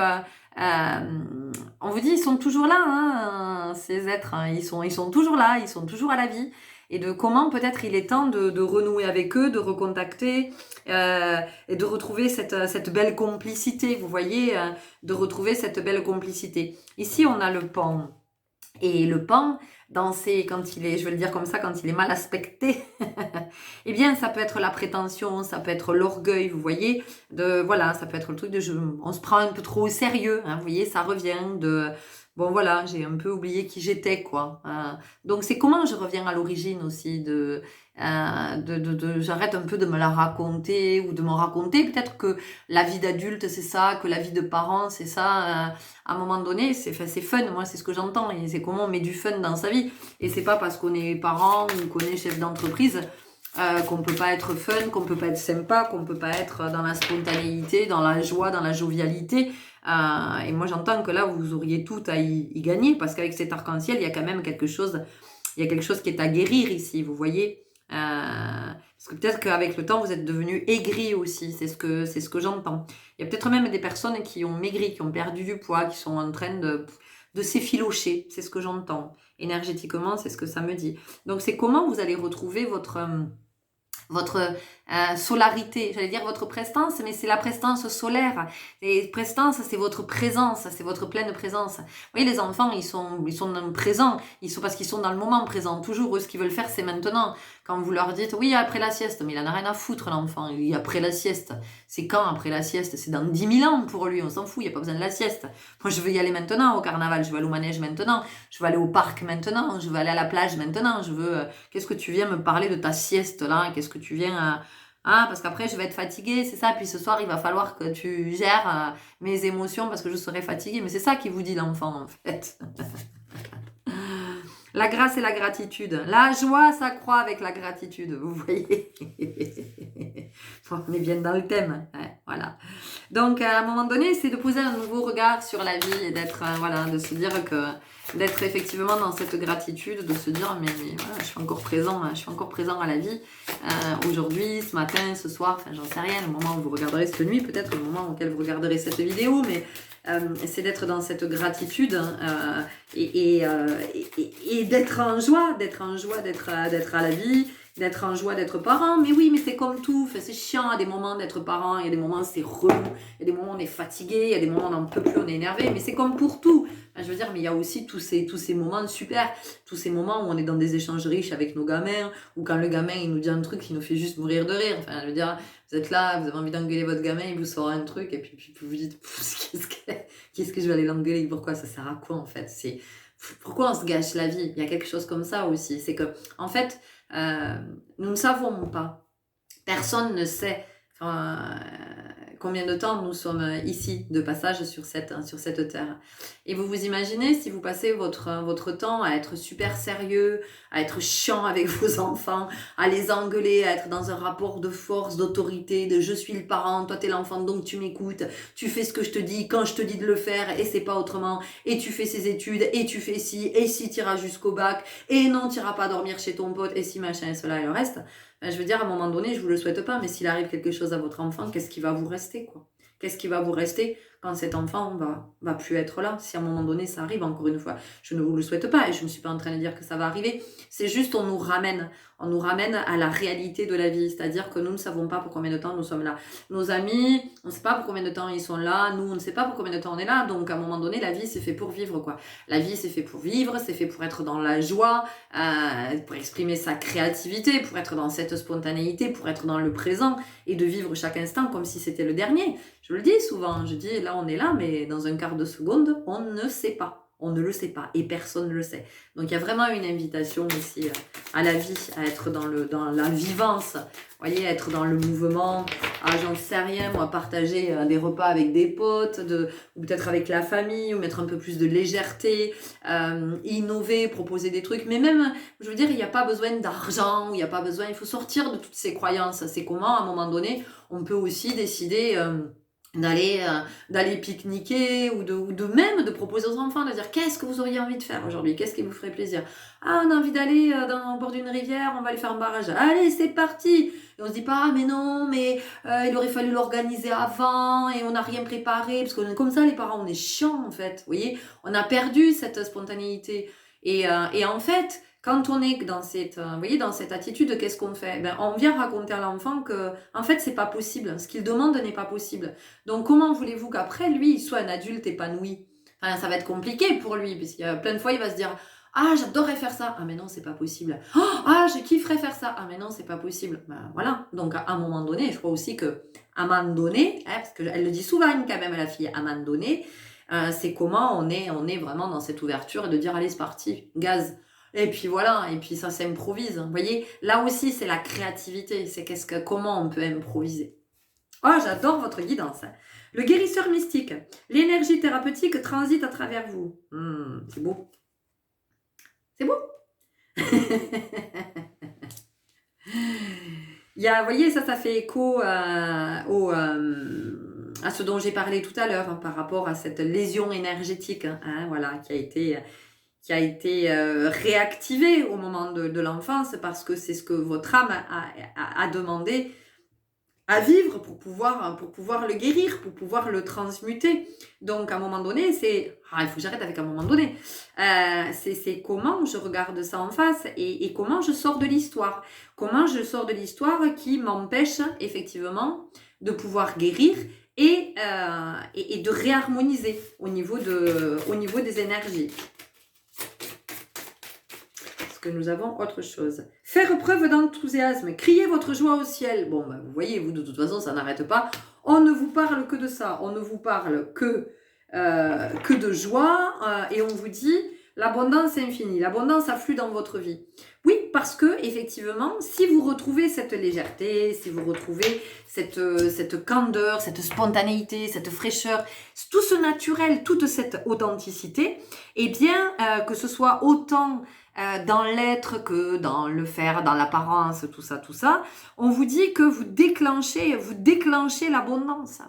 on vous dit, ils sont toujours là, hein, ces êtres, hein, ils sont toujours là, ils sont toujours à la vie. Et de comment peut-être il est temps de renouer avec eux, de recontacter et de retrouver cette belle complicité, vous voyez, de retrouver cette belle complicité. Ici, on a le pan. Et le pan, quand il est, je vais le dire comme ça, quand il est mal aspecté, eh bien, ça peut être la prétention, ça peut être l'orgueil, vous voyez, voilà, ça peut être le truc on se prend un peu trop au sérieux, hein, vous voyez, ça revient bon voilà, j'ai un peu oublié qui j'étais, quoi. Donc, c'est comment je reviens à l'origine aussi j'arrête un peu de me la raconter ou de me raconter. Peut-être que la vie d'adulte, c'est ça, que la vie de parent, c'est ça. À un moment donné, c'est fun, moi, c'est ce que j'entends. Et c'est comment on met du fun dans sa vie. Et c'est pas parce qu'on est parent ou qu'on est chef d'entreprise qu'on peut pas être fun, qu'on peut pas être sympa, qu'on peut pas être dans la spontanéité, dans la joie, dans la jovialité. Et moi, j'entends que là, vous auriez tout à y gagner, parce qu'avec cet arc-en-ciel, il y a quand même quelque chose qui est à guérir ici, vous voyez. Parce que peut-être qu'avec le temps, vous êtes devenu aigri aussi, c'est ce que j'entends. Il y a peut-être même des personnes qui ont maigri, qui ont perdu du poids, qui sont en train de s'effilocher, c'est ce que j'entends. Énergétiquement, c'est ce que ça me dit. Donc, c'est comment vous allez retrouver votre solarité, j'allais dire votre prestance, mais c'est la prestance solaire. Et prestance, c'est votre présence, c'est votre pleine présence. Vous voyez, les enfants, ils sont présents, parce qu'ils sont dans le moment présent. Toujours, eux, ce qu'ils veulent faire, c'est maintenant. Quand vous leur dites, oui, après la sieste, mais il en a rien à foutre, l'enfant. Oui, après la sieste. C'est quand après la sieste? C'est dans 10 000 ans pour lui, on s'en fout, il n'y a pas besoin de la sieste. Moi, je veux y aller maintenant au carnaval, je veux aller au manège maintenant, je veux aller au parc maintenant, je veux aller à la plage maintenant, qu'est-ce que tu viens me parler de ta sieste là? Qu'est-ce que tu viens parce qu'après je vais être fatiguée, c'est ça, puis ce soir il va falloir que tu gères mes émotions parce que je serai fatiguée. Mais c'est ça qui vous dit l'enfant en fait. La grâce et la gratitude. La joie s'accroît avec la gratitude, vous voyez. On est bien dans le thème, hein, voilà. Donc, à un moment donné, c'est de poser un nouveau regard sur la vie et de se dire d'être effectivement dans cette gratitude, de se dire, mais voilà, je suis encore présent, hein, je suis encore présent à la vie, aujourd'hui, ce matin, ce soir, enfin, j'en sais rien, le moment où vous regarderez cette nuit, peut-être le moment auquel vous regarderez cette vidéo, mais c'est d'être dans cette gratitude et d'être en joie, d'être à la vie, d'être en joie d'être parent. Mais oui, mais c'est comme tout, enfin, c'est chiant à des moments d'être parent, il y a des moments c'est relou, il y a des moments on est fatigué, il y a des moments on n'en peut plus, on est énervé, mais c'est comme pour tout. Enfin, je veux dire, mais il y a aussi tous ces moments super, tous ces moments où on est dans des échanges riches avec nos gamins, ou quand le gamin il nous dit un truc qui nous fait juste mourir de rire. Enfin, je veux dire, vous êtes là, vous avez envie d'engueuler votre gamin, il vous sort un truc, et puis vous vous dites, qu'est-ce que je vais aller l'engueuler, pourquoi ça sert à quoi en fait? Pourquoi on se gâche la vie? Il y a quelque chose comme ça aussi, c'est que, en fait, nous ne savons pas, personne ne sait combien de temps nous sommes ici de passage sur cette terre. Et vous vous imaginez si vous passez votre temps à être super sérieux, à être chiant avec vos enfants, à les engueuler, à être dans un rapport de force, d'autorité, de je suis le parent, toi t'es l'enfant donc tu m'écoutes, tu fais ce que je te dis quand je te dis de le faire et c'est pas autrement, et tu fais ces études, et tu fais ci, et si t'iras jusqu'au bac, et non t'iras pas dormir chez ton pote, et si machin et cela et le reste. Je veux dire, à un moment donné, je vous le souhaite pas, mais s'il arrive quelque chose à votre enfant, qu'est-ce qui va vous rester, quoi? Qu'est-ce qui va vous rester quand cet enfant va plus être là? Si à un moment donné, ça arrive, encore une fois, je ne vous le souhaite pas, et je ne suis pas en train de dire que ça va arriver. C'est juste, on nous ramène on nous ramène à la réalité de la vie. C'est-à-dire que nous ne savons pas pour combien de temps nous sommes là. Nos amis, on ne sait pas pour combien de temps ils sont là. Nous, on ne sait pas pour combien de temps on est là. Donc, à un moment donné, la vie, c'est fait pour vivre, quoi. La vie, c'est fait pour vivre, c'est fait pour être dans la joie, pour exprimer sa créativité, pour être dans cette spontanéité, pour être dans le présent et de vivre chaque instant comme si c'était le dernier. Je le dis souvent, je dis là, on est là, mais dans un quart de seconde, on ne sait pas. On ne le sait pas et personne ne le sait. Donc il y a vraiment une invitation ici à la vie, à être dans la vivance, vous voyez, être dans le mouvement. Ah, j'en sais rien, moi, partager des repas avec des potes, ou peut-être avec la famille, ou mettre un peu plus de légèreté, innover, proposer des trucs. Mais même, je veux dire, il n'y a pas besoin d'argent, il n'y a pas besoin, il faut sortir de toutes ces croyances. C'est comment, à un moment donné, on peut aussi décider d'aller pique-niquer ou de même de proposer aux enfants de dire qu'est-ce que vous auriez envie de faire aujourd'hui, qu'est-ce qui vous ferait plaisir. Ah, on a envie d'aller au bord d'une rivière, on va aller faire un barrage. Allez, c'est parti. Et on se dit pas ah, mais non, mais il aurait fallu l'organiser avant et on n'a rien préparé parce que comme ça les parents on est chiants en fait. Vous voyez, on a perdu cette spontanéité et en fait quand on est dans cette, vous voyez, dans cette attitude, qu'est-ce qu'on fait? Ben, on vient raconter à l'enfant que, en fait, c'est pas possible. Ce qu'il demande n'est pas possible. Donc, comment voulez-vous qu'après, lui, il soit un adulte épanoui? Enfin, ça va être compliqué pour lui, parce qu'il y a plein de fois, il va se dire, ah, j'adorerais faire ça. Ah, mais non, c'est pas possible. Oh, ah, je kifferais faire ça. Ah, mais non, c'est pas possible. Ben, voilà. Donc, à un moment donné, je crois aussi que, à un moment donné, parce qu'elle le dit souvent quand même, la fille, à un moment donné, c'est comment on est vraiment dans cette ouverture et de dire, allez, c'est parti, gaz. Et puis voilà, et puis ça s'improvise. Vous voyez, là aussi c'est la créativité, c'est comment on peut improviser. Oh, j'adore votre guidance. Le guérisseur mystique, l'énergie thérapeutique transite à travers vous. C'est beau. C'est beau. Il y a, vous voyez, ça fait écho à ce dont j'ai parlé tout à l'heure, hein, par rapport à cette lésion énergétique, hein, voilà, qui a été réactivé au moment de l'enfance parce que c'est ce que votre âme a demandé à vivre pour pouvoir le guérir, pour pouvoir le transmuter. Donc à un moment donné, il faut que j'arrête avec un moment donné. C'est comment je regarde ça en face et comment je sors de l'histoire. Comment je sors de l'histoire qui m'empêche effectivement de pouvoir guérir et de réharmoniser au niveau des énergies. Que nous avons autre chose. Faire preuve d'enthousiasme, crier votre joie au ciel. Bon, vous voyez, vous, de toute façon, ça n'arrête pas. On ne vous parle que de ça. On ne vous parle que de joie. Et on vous dit, l'abondance est infinie. L'abondance afflue dans votre vie. Oui, parce que, effectivement, si vous retrouvez cette légèreté, si vous retrouvez cette candeur, cette spontanéité, cette fraîcheur, tout ce naturel, toute cette authenticité, eh bien, que ce soit autant dans l'être que dans le faire, dans l'apparence, tout ça, on vous dit que vous déclenchez l'abondance.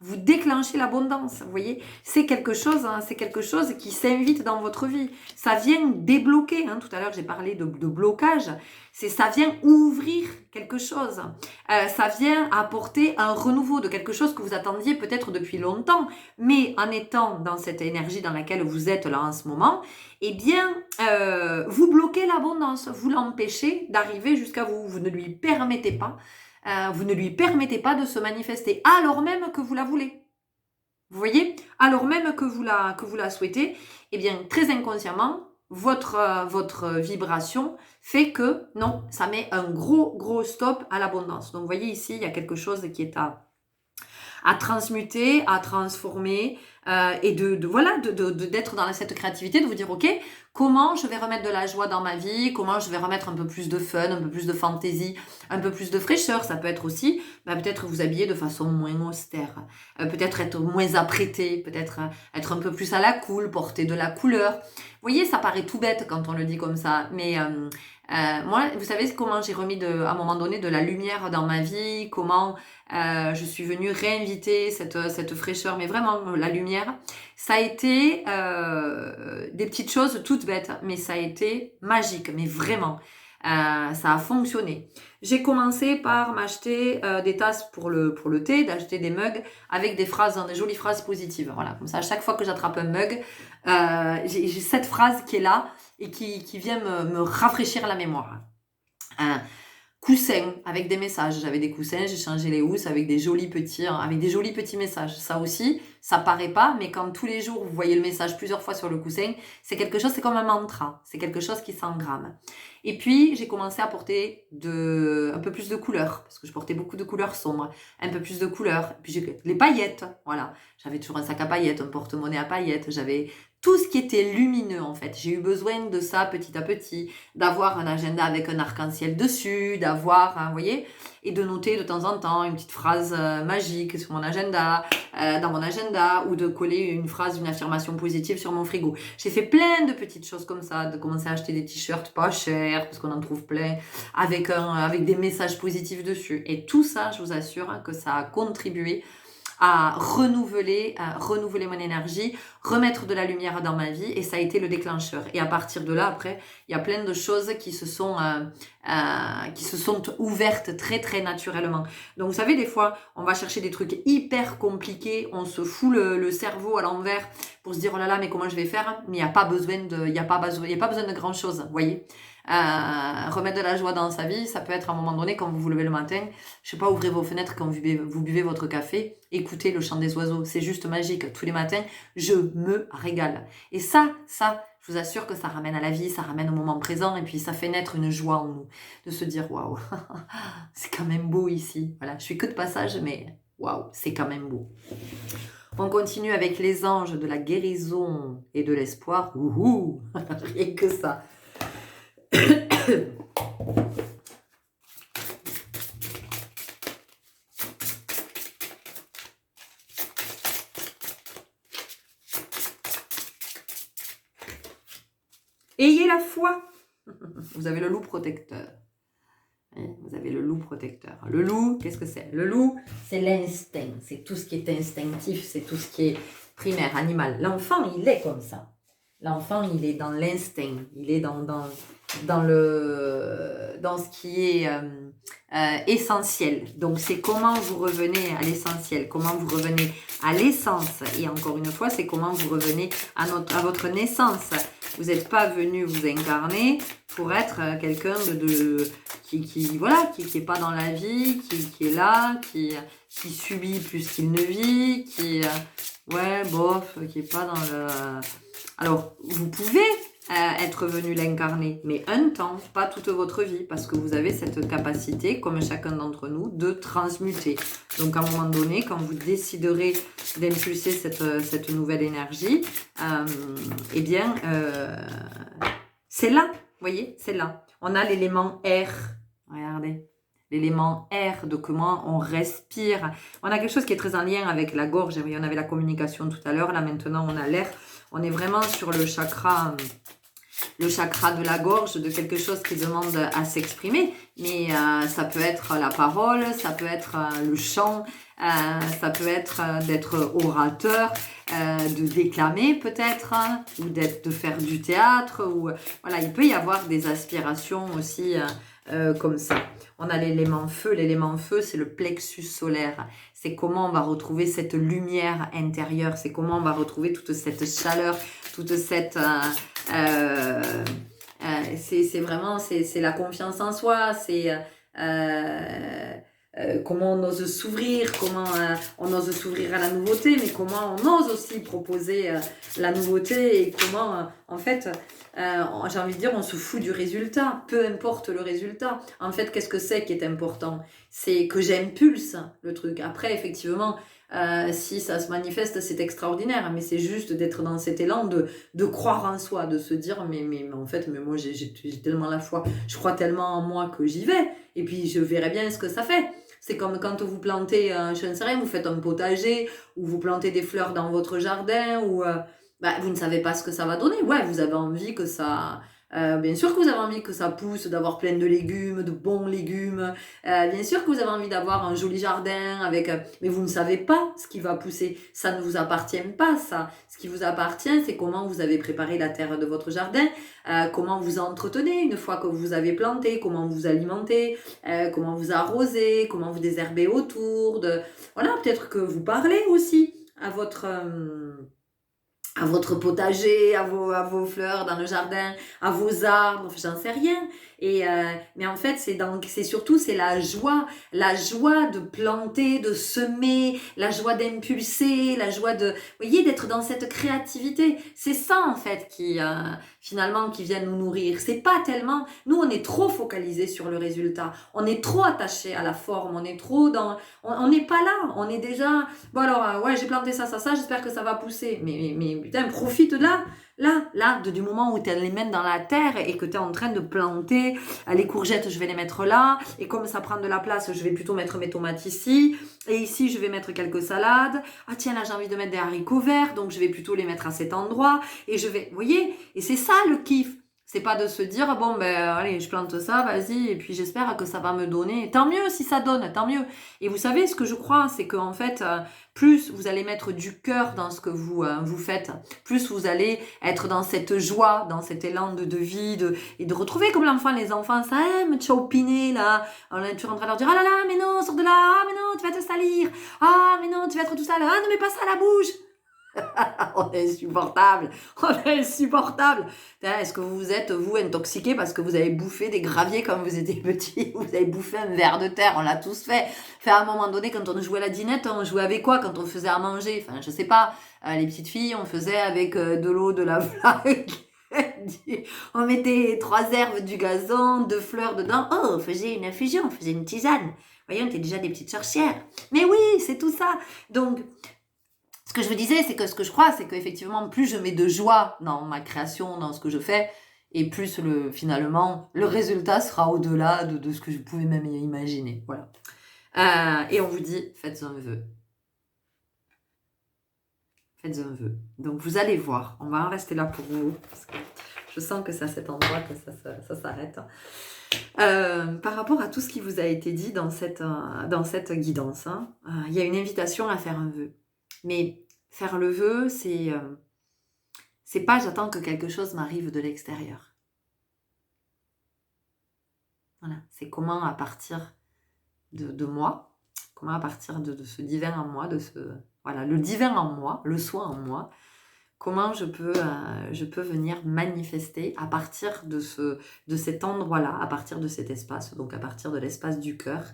Vous déclenchez l'abondance, vous voyez, c'est quelque chose qui s'invite dans votre vie. Ça vient débloquer, tout à l'heure j'ai parlé de blocage, ça vient ouvrir quelque chose. Ça vient apporter un renouveau de quelque chose que vous attendiez peut-être depuis longtemps, mais en étant dans cette énergie dans laquelle vous êtes là en ce moment, eh bien, vous bloquez l'abondance, vous l'empêchez d'arriver jusqu'à vous, vous ne lui permettez pas. Vous ne lui permettez pas de se manifester alors même que vous la voulez. Vous voyez, alors même que vous la souhaitez, eh bien, très inconsciemment, votre vibration fait que, non, ça met un gros stop à l'abondance. Donc, vous voyez ici, il y a quelque chose qui est à transmuter, à transformer, et d'être dans cette créativité, de vous dire, ok, comment je vais remettre de la joie dans ma vie, comment je vais remettre un peu plus de fun, un peu plus de fantaisie, un peu plus de fraîcheur. Ça peut être aussi, peut-être vous habiller de façon moins austère, peut-être être moins apprêté, peut-être être un peu plus à la cool, porter de la couleur. Vous voyez, ça paraît tout bête quand on le dit comme ça, mais moi, vous savez comment j'ai remis à un moment donné de la lumière dans ma vie, comment je suis venue réinviter cette fraîcheur, mais vraiment la lumière. Ça a été des petites choses toutes bêtes, mais ça a été magique, mais vraiment. Ça a fonctionné. J'ai commencé par m'acheter des tasses pour le thé, d'acheter des mugs avec des jolies phrases positives. Voilà, comme ça, à chaque fois que j'attrape un mug, j'ai cette phrase qui est là et qui vient me rafraîchir la mémoire. un coussin avec des messages. J'avais des coussins, j'ai changé les housses avec des jolis petits messages. Ça aussi, ça paraît pas, mais quand tous les jours vous voyez le message plusieurs fois sur le coussin, c'est quelque chose, c'est comme un mantra, c'est quelque chose qui s'engramme. Et puis j'ai commencé à porter un peu plus de couleurs, parce que je portais beaucoup de couleurs sombres, un peu plus de couleurs. Puis j'ai les paillettes, voilà. J'avais toujours un sac à paillettes, un porte-monnaie à paillettes, j'avais tout ce qui était lumineux en fait. J'ai eu besoin de ça petit à petit, d'avoir un agenda avec un arc-en-ciel dessus, d'avoir, hein, vous voyez, et de noter de temps en temps une petite phrase magique sur mon agenda, dans mon agenda, ou de coller une phrase, une affirmation positive sur mon frigo. J'ai fait plein de petites choses comme ça, de commencer à acheter des t-shirts pas chers, parce qu'on en trouve plein, avec des messages positifs dessus. Et tout ça, je vous assure hein, que ça a contribué à renouveler mon énergie, remettre de la lumière dans ma vie, et ça a été le déclencheur. Et à partir de là, après, il y a plein de choses qui se sont ouvertes très très naturellement. Donc vous savez, des fois, on va chercher des trucs hyper compliqués, on se fout le cerveau à l'envers pour se dire oh là là, mais comment je vais faire? Mais il n'y a pas besoin de grand chose, vous voyez. Remettre de la joie dans sa vie, ça peut être à un moment donné quand vous vous levez le matin, je sais pas, ouvrez vos fenêtres quand vous buvez votre café, écoutez le chant des oiseaux, c'est juste magique. Tous les matins, je me régale. Et ça, je vous assure que ça ramène à la vie, ça ramène au moment présent, et puis ça fait naître une joie en nous, de se dire waouh, c'est quand même beau ici. Voilà, je suis que de passage, mais waouh, c'est quand même beau. On continue avec les anges de la guérison et de l'espoir. Ouhou, rien que ça. Ayez la foi. Vous avez le loup protecteur. Vous avez le loup protecteur. Le loup, qu'est-ce que c'est? Le loup, c'est l'instinct. C'est tout ce qui est instinctif, c'est tout ce qui est primaire, animal. L'enfant, il est comme ça. L'enfant, il est dans l'instinct. Il est dans ce qui est essentiel. Donc, c'est comment vous revenez à l'essentiel, comment vous revenez à l'essence. Et encore une fois, c'est comment vous revenez à votre naissance. Vous n'êtes pas venu vous incarner pour être quelqu'un qui est pas dans la vie, qui est là, qui subit plus qu'il ne vit, qui est pas dans le... Alors, vous pouvez être venu l'incarner, mais un temps, pas toute votre vie, parce que vous avez cette capacité, comme chacun d'entre nous, de transmuter. Donc, à un moment donné, quand vous déciderez d'impulser cette nouvelle énergie, c'est là, vous voyez, c'est là. On a l'élément air, regardez, l'élément air, de comment on respire. On a quelque chose qui est très en lien avec la gorge, on avait la communication tout à l'heure, là maintenant on a l'air. On est vraiment sur le chakra de la gorge, de quelque chose qui demande à s'exprimer. Mais ça peut être la parole, ça peut être le chant, ça peut être d'être orateur, de déclamer peut-être, hein, ou de faire du théâtre. Voilà, il peut y avoir des aspirations aussi comme ça. On a l'élément feu. L'élément feu, c'est le plexus solaire. C'est comment on va retrouver cette lumière intérieure. C'est comment on va retrouver toute cette chaleur, toute cette... c'est vraiment... C'est la confiance en soi. C'est... comment on ose s'ouvrir, comment on ose s'ouvrir à la nouveauté, mais comment on ose aussi proposer la nouveauté et comment, en fait, j'ai envie de dire, on se fout du résultat, peu importe le résultat. En fait, qu'est-ce que c'est qui est important? C'est que j'impulse le truc. Après, effectivement, si ça se manifeste, c'est extraordinaire, mais c'est juste d'être dans cet élan de croire en soi, de se dire, mais en fait, mais moi, j'ai tellement la foi, je crois tellement en moi que j'y vais, et puis je verrai bien ce que ça fait. C'est comme quand vous plantez, je ne sais rien, vous faites un potager, ou vous plantez des fleurs dans votre jardin, ou vous ne savez pas ce que ça va donner. Ouais, vous avez envie que ça... bien sûr que vous avez envie que ça pousse, d'avoir plein de légumes, de bons légumes. Bien sûr que vous avez envie d'avoir un joli jardin, mais vous ne savez pas ce qui va pousser. Ça ne vous appartient pas, ça. Ce qui vous appartient, c'est comment vous avez préparé la terre de votre jardin, comment vous entretenez une fois que vous avez planté, comment vous alimentez, comment vous arrosez, comment vous désherbez autour. Voilà, peut-être que vous parlez aussi à votre à votre potager, à vos fleurs dans le jardin, à vos arbres, j'en sais rien. Mais en fait, c'est surtout c'est la joie de planter, de semer, la joie d'impulser, la joie de, vous voyez, d'être dans cette créativité. C'est ça en fait qui finalement qui vient nous nourrir. C'est pas tellement, nous on est trop focalisé sur le résultat, on est trop attaché à la forme, on est trop dans, on n'est pas là, on est déjà, bon alors ouais j'ai planté ça, j'espère que ça va pousser. Mais putain, profite du moment où tu as les mains dans la terre et que tu es en train de planter. Les courgettes, je vais les mettre là. Et comme ça prend de la place, je vais plutôt mettre mes tomates ici. Et ici, je vais mettre quelques salades. Ah tiens, là, j'ai envie de mettre des haricots verts, donc je vais plutôt les mettre à cet endroit. Et je vais, vous voyez, et c'est ça le kiff. C'est pas de se dire, bon, ben, allez, je plante ça, vas-y, et puis j'espère que ça va me donner. Tant mieux si ça donne, tant mieux. Et vous savez, ce que je crois, c'est qu'en fait, plus vous allez mettre du cœur dans ce que vous faites, plus vous allez être dans cette joie, dans cet élan de vie, et de retrouver comme les enfants, ça aime chopiner, là. Tu rentres à leur dire, ah là là, mais non, sors de là, ah, mais non, tu vas te salir, ah, mais non, tu vas être tout sale, ah, ne mets pas ça à la bouche. On est insupportable, Est-ce que vous êtes, vous, intoxiqué parce que vous avez bouffé des graviers quand vous étiez petit? Vous avez bouffé un ver de terre, on l'a tous fait. À un moment donné, quand on jouait à la dinette, on jouait avec quoi quand on faisait à manger? Enfin, je sais pas, les petites filles, on faisait avec de l'eau, de la flaque. On mettait 3 herbes, du gazon, 2 fleurs dedans. Oh, on faisait une infusion, on faisait une tisane. Voyez, on était déjà des petites sorcières. Mais oui, c'est tout ça. Donc, ce que je vous disais, c'est que ce que je crois, c'est qu'effectivement, plus je mets de joie dans ma création, dans ce que je fais, et plus finalement, le résultat sera au-delà de ce que je pouvais même imaginer. Voilà. Et on vous dit, faites un vœu. Faites un vœu. Donc vous allez voir, on va en rester là pour vous, parce que je sens que c'est à cet endroit que ça s'arrête. Par rapport à tout ce qui vous a été dit dans cette guidance, il y a une invitation à faire un vœu. Mais faire le vœu, c'est pas j'attends que quelque chose m'arrive de l'extérieur. Voilà, c'est comment à partir de moi, comment à partir de ce divin en moi, le divin en moi, le soi en moi, comment je peux venir manifester à partir de cet endroit-là, à partir de cet espace, donc à partir de l'espace du cœur,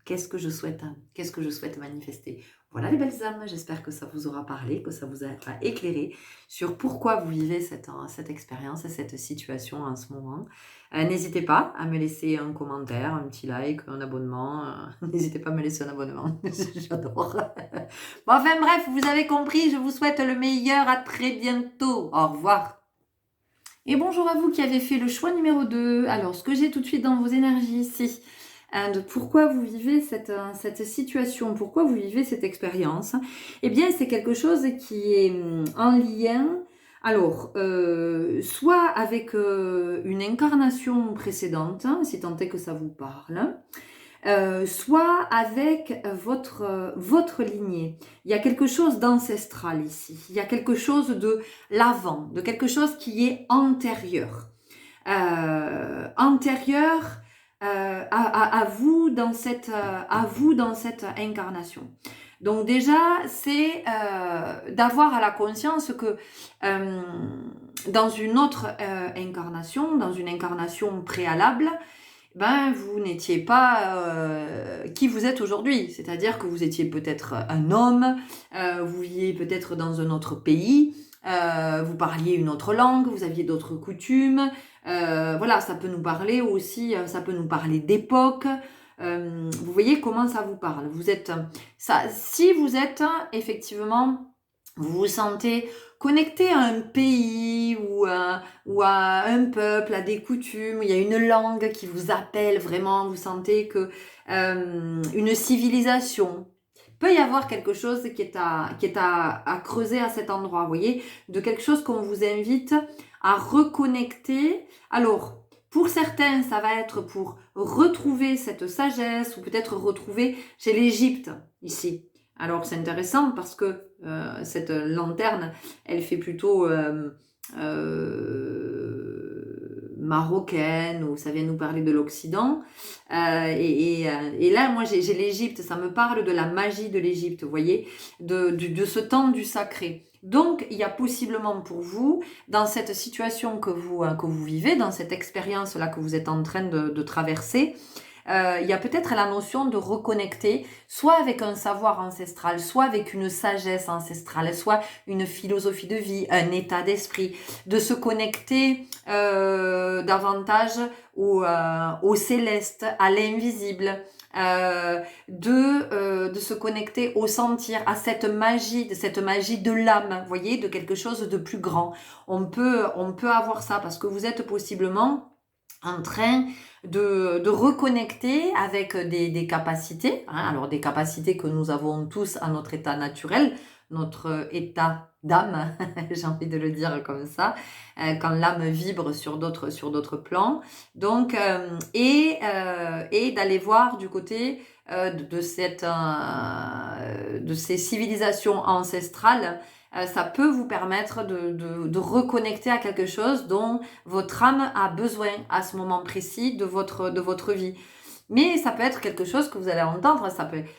qu'est-ce que je souhaite manifester. Voilà les belles âmes, j'espère que ça vous aura parlé, que ça vous aura éclairé sur pourquoi vous vivez cette expérience et cette situation en ce moment. N'hésitez pas à me laisser un commentaire, un petit like, un abonnement. N'hésitez pas à me laisser un abonnement, j'adore. Bon, enfin bref, vous avez compris, je vous souhaite le meilleur, à très bientôt. Au revoir. Et bonjour à vous qui avez fait le choix numéro 2. Alors, ce que j'ai tout de suite dans vos énergies ici, de pourquoi vous vivez cette situation, pourquoi vous vivez cette expérience, eh bien c'est quelque chose qui est en lien, alors soit avec une incarnation précédente, si tant est que ça vous parle, soit avec votre lignée. Il y a quelque chose d'ancestral ici, il y a quelque chose de l'avant, de quelque chose qui est antérieur. À vous dans cette incarnation. Donc déjà, c'est d'avoir à la conscience que dans une autre incarnation, dans une incarnation préalable, vous n'étiez pas qui vous êtes aujourd'hui. C'est-à-dire que vous étiez peut-être un homme, vous viviez peut-être dans un autre pays, vous parliez une autre langue, vous aviez d'autres coutumes. Voilà, ça peut nous parler aussi, ça peut nous parler d'époque. Vous voyez comment ça vous parle. Si vous êtes effectivement, vous vous sentez connecté à un pays ou à un peuple, à des coutumes, où il y a une langue qui vous appelle vraiment, vous sentez que une civilisation, peut y avoir quelque chose qui est à creuser à cet endroit, vous voyez, de quelque chose qu'on vous invite à reconnecter. Alors, pour certains, ça va être pour retrouver cette sagesse, ou peut-être retrouver chez l'Égypte, ici. Alors, c'est intéressant parce que cette lanterne, elle fait plutôt marocaine, ou ça vient nous parler de l'Occident. Et là, moi, j'ai l'Égypte, ça me parle de la magie de l'Égypte, vous voyez, de ce temps du sacré. Donc, il y a possiblement pour vous, dans cette situation que vous vivez, dans cette expérience-là que vous êtes en train de traverser, il y a peut-être la notion de reconnecter, soit avec un savoir ancestral, soit avec une sagesse ancestrale, soit une philosophie de vie, un état d'esprit, de se connecter davantage au céleste, à l'invisible, de se connecter au sentir, à cette magie de l'âme, vous voyez, de quelque chose de plus grand. On peut avoir ça parce que vous êtes possiblement en train de reconnecter avec des capacités, hein, alors des capacités que nous avons tous à notre état naturel, notre état d'âme, j'ai envie de le dire comme ça, quand l'âme vibre sur d'autres plans. Donc, et d'aller voir du côté de ces civilisations ancestrales, ça peut vous permettre de reconnecter à quelque chose dont votre âme a besoin à ce moment précis de votre vie. Mais ça peut être quelque chose que vous allez entendre,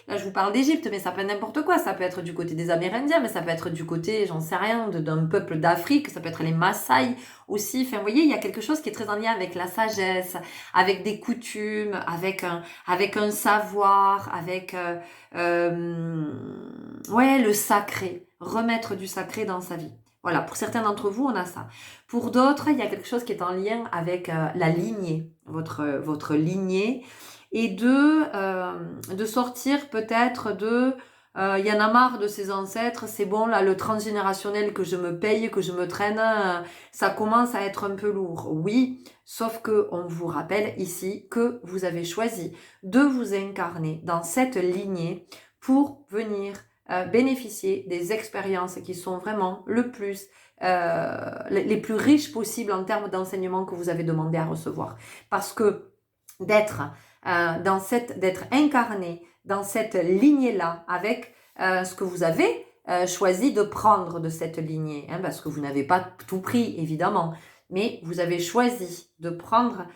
là je vous parle d'Égypte, mais ça peut être n'importe quoi, ça peut être du côté des Amérindiens, mais ça peut être du côté, j'en sais rien, d'un peuple d'Afrique, ça peut être les Maasai aussi, enfin vous voyez, il y a quelque chose qui est très en lien avec la sagesse, avec des coutumes, avec un savoir, avec le sacré, remettre du sacré dans sa vie. Voilà, pour certains d'entre vous, on a ça. Pour d'autres, il y a quelque chose qui est en lien avec la lignée, votre lignée, et de sortir peut-être il y en a marre de ses ancêtres, c'est bon, là, le transgénérationnel que je me paye, que je me traîne, ça commence à être un peu lourd. Oui, sauf que on vous rappelle ici que vous avez choisi de vous incarner dans cette lignée pour venir bénéficier des expériences qui sont vraiment les plus riches possibles en termes d'enseignement que vous avez demandé à recevoir. Parce que d'être incarné dans cette lignée-là avec ce que vous avez choisi de prendre de cette lignée, hein, parce que vous n'avez pas tout pris évidemment, mais vous avez choisi de prendre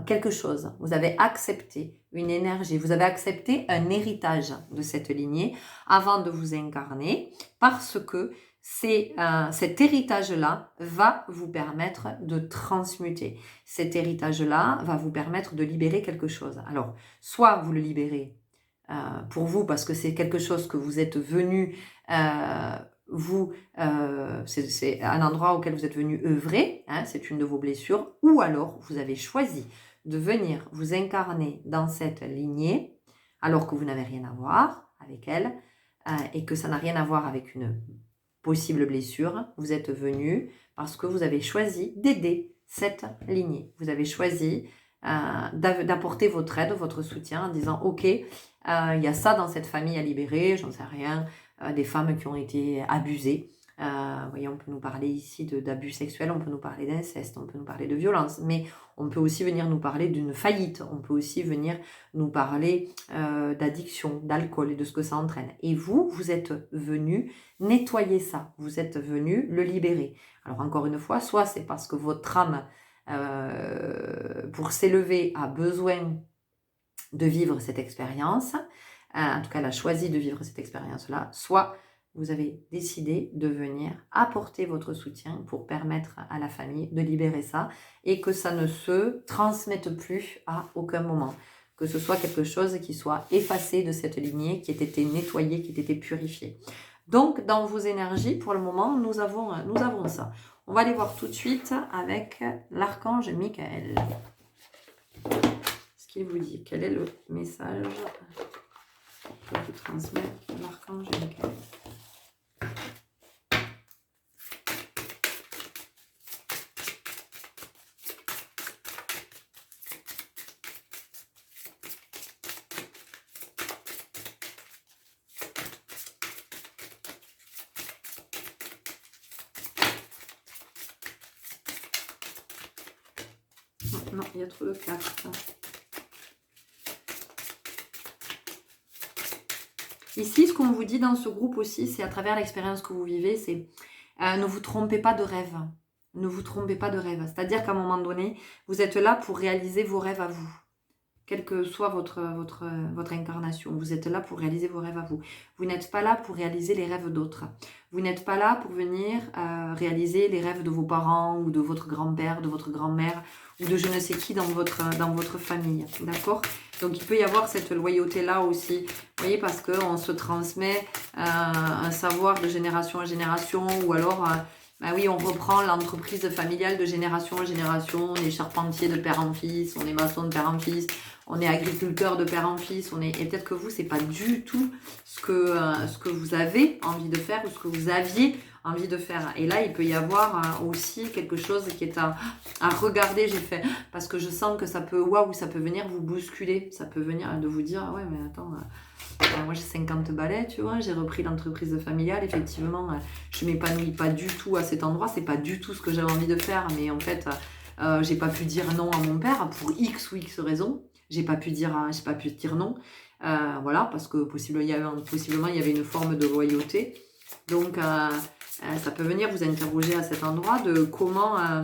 quelque chose, vous avez accepté une énergie, vous avez accepté un héritage de cette lignée avant de vous incarner, parce que cet héritage-là va vous permettre de transmuter. Cet héritage-là va vous permettre de libérer quelque chose. Alors, soit vous le libérez pour vous parce que c'est quelque chose que vous êtes venu, c'est un endroit auquel vous êtes venu œuvrer, hein, c'est une de vos blessures, ou alors vous avez choisi de venir vous incarner dans cette lignée alors que vous n'avez rien à voir avec elle et que ça n'a rien à voir avec une possible blessure. Vous êtes venu parce que vous avez choisi d'aider cette lignée. Vous avez choisi d'apporter votre aide, votre soutien en disant ok, il y a ça dans cette famille à libérer, j'en sais rien, des femmes qui ont été abusées. Vous voyez, on peut nous parler ici d'abus sexuels, on peut nous parler d'inceste, on peut nous parler de violence, mais on peut aussi venir nous parler d'une faillite, on peut aussi venir nous parler d'addiction, d'alcool et de ce que ça entraîne. Et vous êtes venu nettoyer ça, vous êtes venu le libérer. Alors encore une fois, soit c'est parce que votre âme, pour s'élever, a besoin de vivre cette expérience, en tout cas elle a choisi de vivre cette expérience-là, soit vous avez décidé de venir apporter votre soutien pour permettre à la famille de libérer ça et que ça ne se transmette plus à aucun moment. Que ce soit quelque chose qui soit effacé de cette lignée, qui ait été nettoyé, qui ait été purifié. Donc, dans vos énergies, pour le moment, nous avons ça. On va aller voir tout de suite avec l'archange Michael. Ce qu'il vous dit, quel est le message que vous transmet l'archange Michael? Non, il y a trop de cartes. Ici, ce qu'on vous dit dans ce groupe aussi, c'est à travers l'expérience que vous vivez, c'est ne vous trompez pas de rêve. ne vous trompez pas de rêve. C'est-à-dire qu'à un moment donné, vous êtes là pour réaliser vos rêves à vous. Quelle que soit votre incarnation, vous êtes là pour réaliser vos rêves à vous. Vous n'êtes pas là pour réaliser les rêves d'autres. Vous n'êtes pas là pour venir réaliser les rêves de vos parents ou de votre grand-père, de votre grand-mère ou de je ne sais qui dans votre famille. D'accord? Donc il peut y avoir cette loyauté-là aussi. Vous voyez, parce qu'on se transmet un savoir de génération en génération ou alors... bah oui, on reprend l'entreprise familiale de génération en génération. On est charpentier de père en fils, on est maçon de père en fils, on est agriculteur de père en fils. Et peut-être que vous, c'est pas du tout ce que vous avez envie de faire ou ce que vous aviez envie de faire. Et là, il peut y avoir aussi quelque chose qui est à regarder. J'ai fait parce que je sens que ça peut, waouh, ça peut venir vous bousculer. Ça peut venir de vous dire, ah ouais, mais attends. Moi j'ai 50 balais, tu vois, j'ai repris l'entreprise familiale, effectivement, je m'épanouis pas du tout à cet endroit, c'est pas du tout ce que j'avais envie de faire, mais en fait, j'ai pas pu dire non à mon père pour X ou X raisons, j'ai pas pu dire non, voilà, parce que possiblement il y avait une forme de loyauté, donc ça peut venir vous interroger à cet endroit de comment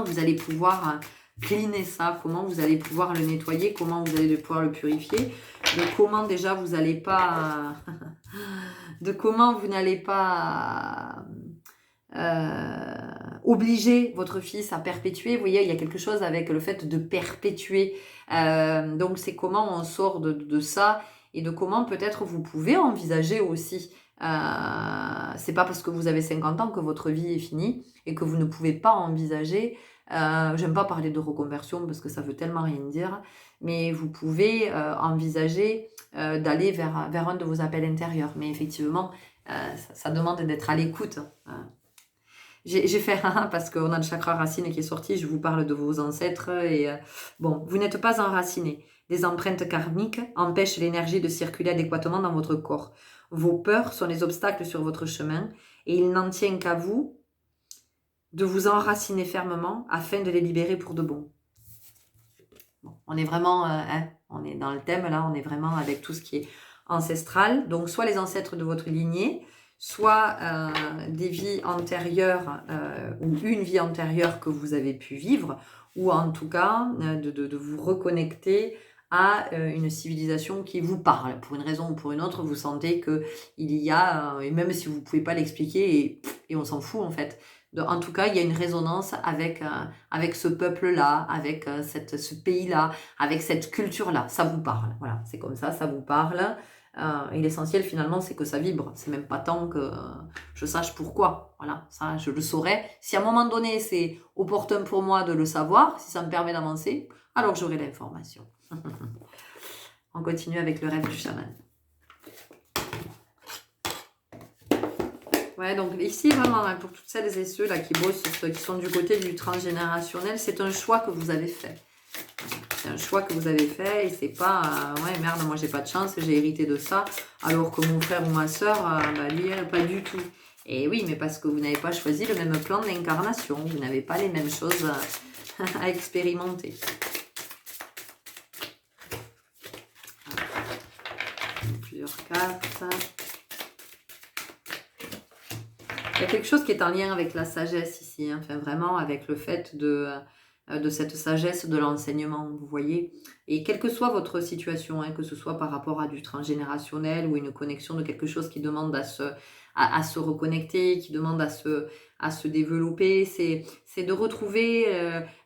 vous allez pouvoir cleaner ça, comment vous allez pouvoir le nettoyer, comment vous allez pouvoir le purifier, de comment déjà vous n'allez pas de comment vous n'allez pas obliger votre fils à perpétuer. Vous voyez, il y a quelque chose avec le fait de perpétuer, donc c'est comment on sort de ça et de comment peut-être vous pouvez envisager aussi. C'est pas parce que vous avez 50 ans que votre vie est finie et que vous ne pouvez pas envisager. J'aime pas parler de reconversion parce que ça veut tellement rien dire, mais vous pouvez envisager d'aller vers un de vos appels intérieurs. Mais effectivement, ça demande d'être à l'écoute. J'ai fait parce qu'on a le chakra racine qui est sorti, je vous parle de vos ancêtres et bon, vous n'êtes pas enraciné. Les empreintes karmiques empêchent l'énergie de circuler adéquatement dans votre corps. Vos peurs sont les obstacles sur votre chemin et il n'en tient qu'à vous de vous enraciner fermement afin de les libérer pour de bon. Bon, on est vraiment, on est dans le thème là, on est vraiment avec tout ce qui est ancestral. Donc soit les ancêtres de votre lignée, soit des vies antérieures ou une vie antérieure que vous avez pu vivre, ou en tout cas de vous reconnecter à une civilisation qui vous parle. Pour une raison ou pour une autre, vous sentez qu'il y a, et même si vous ne pouvez pas l'expliquer, et on s'en fout en fait, en tout cas, il y a une résonance avec ce peuple-là, avec ce pays-là, avec cette culture-là. Ça vous parle. Voilà, c'est comme ça vous parle. Et l'essentiel, finalement, c'est que ça vibre. C'est même pas tant que je sache pourquoi. Voilà, ça, je le saurai. Si à un moment donné, c'est opportun pour moi de le savoir, si ça me permet d'avancer, alors j'aurai l'information. On continue avec le rêve du chaman. Ouais, donc ici, vraiment, hein, pour toutes celles et ceux là qui bossent, qui sont du côté du transgénérationnel, c'est un choix que vous avez fait. C'est un choix que vous avez fait et c'est pas ouais, merde, moi j'ai pas de chance, j'ai hérité de ça, alors que mon frère ou ma soeur, lui, pas du tout. Et oui, mais parce que vous n'avez pas choisi le même plan d'incarnation, vous n'avez pas les mêmes choses à expérimenter. Plusieurs cartes. Il y a quelque chose qui est en lien avec la sagesse ici, hein, enfin vraiment avec le fait de cette sagesse de l'enseignement, vous voyez. Et quelle que soit votre situation, hein, que ce soit par rapport à du transgénérationnel ou une connexion de quelque chose qui demande à se reconnecter, qui demande à se développer, c'est de retrouver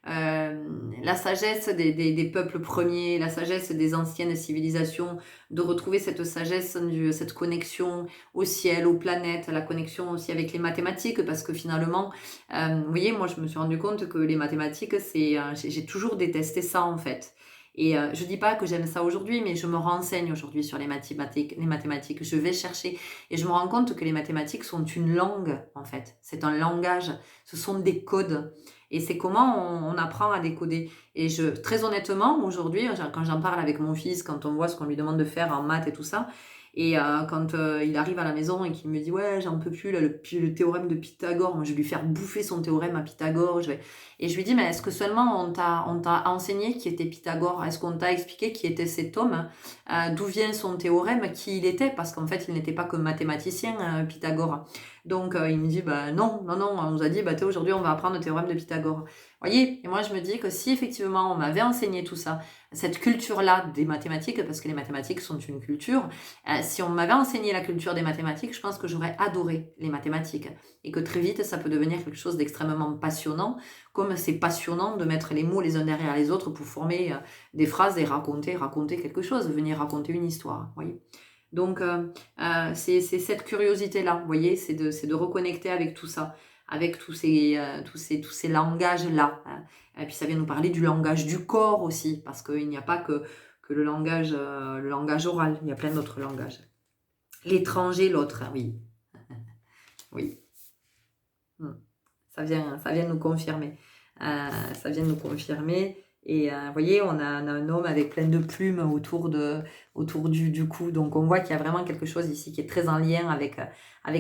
la sagesse des peuples premiers, la sagesse des anciennes civilisations, de retrouver cette sagesse, cette connexion au ciel, aux planètes, la connexion aussi avec les mathématiques, parce que finalement, vous voyez, moi je me suis rendu compte que les mathématiques, j'ai toujours détesté ça en fait. Et je dis pas que j'aime ça aujourd'hui, mais je me renseigne aujourd'hui sur les mathématiques. Je vais chercher et je me rends compte que les mathématiques sont une langue, en fait. C'est un langage. Ce sont des codes. Et c'est comment on apprend à décoder. Et très honnêtement, aujourd'hui, quand j'en parle avec mon fils, quand on voit ce qu'on lui demande de faire en maths et tout ça, Et quand il arrive à la maison et qu'il me dit ouais j'en peux plus là, le théorème de Pythagore, moi je vais lui faire bouffer son théorème à Pythagore. Et je lui dis mais est-ce que seulement on t'a enseigné qui était Pythagore? Est-ce qu'on t'a expliqué qui était cet homme? D'où vient son théorème? Qui il était? Parce qu'en fait il n'était pas que mathématicien Pythagore. Donc il me dit bah non, on nous a dit bah aujourd'hui on va apprendre le théorème de Pythagore. Voyez, et moi je me dis que si effectivement on m'avait enseigné tout ça, cette culture-là des mathématiques, parce que les mathématiques sont une culture, si on m'avait enseigné la culture des mathématiques, je pense que j'aurais adoré les mathématiques. Et que très vite, ça peut devenir quelque chose d'extrêmement passionnant, comme c'est passionnant de mettre les mots les uns derrière les autres pour former des phrases et raconter quelque chose, venir raconter une histoire. Voyez. Donc, c'est cette curiosité-là, vous voyez, c'est de reconnecter avec tout ça, avec tous ces langages-là. Hein. Et puis ça vient nous parler du langage du corps aussi, parce qu'il n'y a pas que le langage oral, il y a plein d'autres langages. L'étranger, l'autre, oui. Oui. Ça vient nous confirmer. Ça vient nous confirmer. Et vous voyez, on a un homme avec plein de plumes autour du cou. Donc on voit qu'il y a vraiment quelque chose ici qui est très en lien avec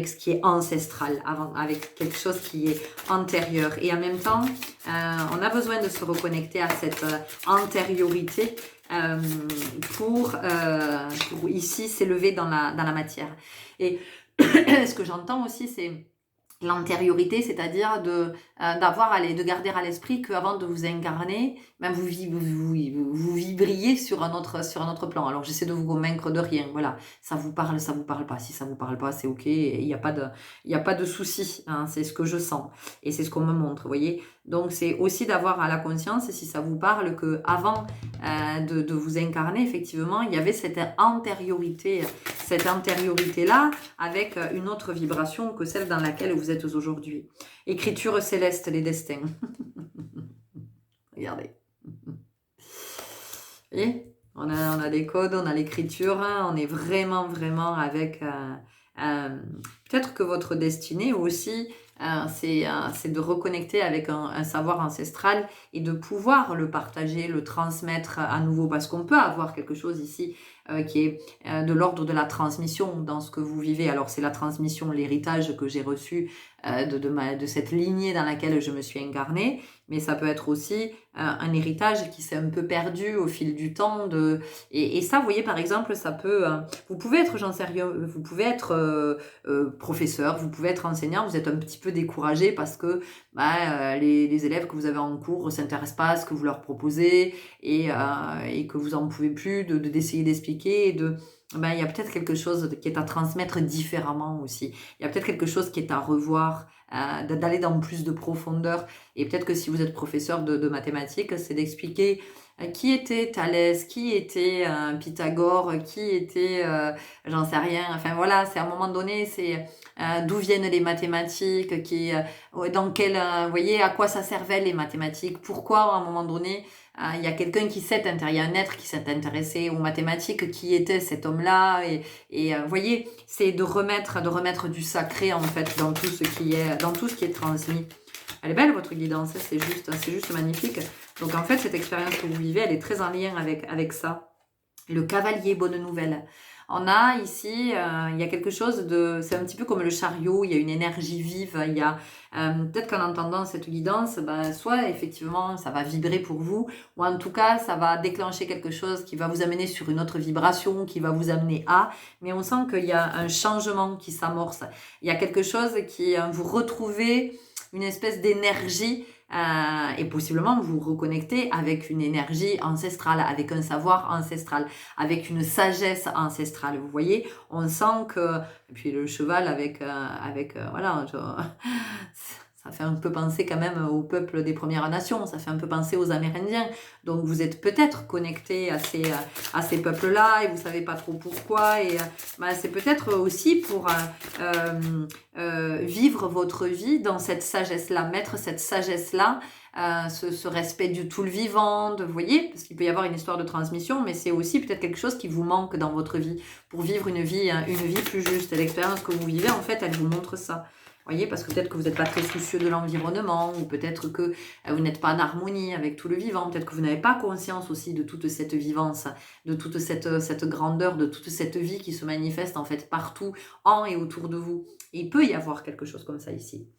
ce qui est ancestral, avec quelque chose qui est antérieur. Et en même temps, on a besoin de se reconnecter à cette antériorité pour ici s'élever dans la matière. Et ce que j'entends aussi, c'est l'antériorité, c'est-à-dire de garder à l'esprit qu'avant de vous incarner, ben vous vibriez sur un autre plan. Alors j'essaie de vous convaincre de rien. Voilà, ça vous parle pas. Si ça vous parle pas, c'est ok. Il n'y a pas de souci. Hein, c'est ce que je sens et c'est ce qu'on me montre. Vous voyez. Donc c'est aussi d'avoir à la conscience, si ça vous parle, que avant de vous incarner, effectivement, il y avait cette antériorité-là avec une autre vibration que celle dans laquelle vous êtes aujourd'hui. Écriture céleste, les destins. Regardez. Vous voyez, on a des codes, on a l'écriture, hein, on est vraiment avec... peut-être que votre destinée aussi, c'est de reconnecter avec un savoir ancestral et de pouvoir le partager, le transmettre à nouveau. Parce qu'on peut avoir quelque chose ici qui est de l'ordre de la transmission dans ce que vous vivez. Alors c'est la transmission, l'héritage que j'ai reçu de cette lignée dans laquelle je me suis incarnée, mais ça peut être aussi un héritage qui s'est un peu perdu au fil du temps. Et ça, vous voyez, par exemple, ça peut... vous pouvez être, j'en sais rien, vous pouvez être professeur, vous pouvez être enseignant, vous êtes un petit peu découragé parce que les élèves que vous avez en cours ne s'intéressent pas à ce que vous leur proposez et que vous n'en pouvez plus d'essayer d'expliquer et il y a peut-être quelque chose qui est à transmettre différemment aussi. Il y a peut-être quelque chose qui est à revoir, d'aller dans plus de profondeur. Et peut-être que si vous êtes professeur de mathématiques, c'est d'expliquer qui était Thalès, qui était Pythagore, qui était, j'en sais rien. Enfin voilà, c'est à un moment donné, c'est d'où viennent les mathématiques, dans quel, vous voyez, à quoi ça servait les mathématiques, pourquoi à un moment donné, il y a quelqu'un qui s'est intéressé, il y a un être qui s'est intéressé aux mathématiques, qui était cet homme-là, et vous voyez, c'est de remettre du sacré en fait dans tout ce qui est transmis. Elle est belle votre guidance, c'est juste magnifique. Donc en fait cette expérience que vous vivez, elle est très en lien avec ça. Le cavalier, bonne nouvelle. On a ici, il y a quelque chose c'est un petit peu comme le chariot, il y a une énergie vive, il y a peut-être qu'en entendant cette guidance, soit effectivement ça va vibrer pour vous, ou en tout cas ça va déclencher quelque chose qui va vous amener sur une autre vibration, qui va vous amener mais on sent qu'il y a un changement qui s'amorce, il y a quelque chose qui vous retrouvez une espèce d'énergie et possiblement vous reconnecter avec une énergie ancestrale, avec un savoir ancestral, avec une sagesse ancestrale. Vous voyez, on sent que... Et puis le cheval voilà... Ça fait un peu penser quand même au peuple des Premières Nations, ça fait un peu penser aux Amérindiens. Donc vous êtes peut-être connecté à ces peuples-là et vous ne savez pas trop pourquoi. Et c'est peut-être aussi pour vivre votre vie dans cette sagesse-là, mettre cette sagesse-là, ce respect du tout le vivant, vous voyez, parce qu'il peut y avoir une histoire de transmission, mais c'est aussi peut-être quelque chose qui vous manque dans votre vie pour vivre une vie plus juste. Et l'expérience que vous vivez, en fait, elle vous montre ça. Voyez, parce que peut-être que vous n'êtes pas très soucieux de l'environnement, ou peut-être que vous n'êtes pas en harmonie avec tout le vivant, peut-être que vous n'avez pas conscience aussi de toute cette vivance, de toute cette grandeur, de toute cette vie qui se manifeste en fait partout, en et autour de vous. Et il peut y avoir quelque chose comme ça ici.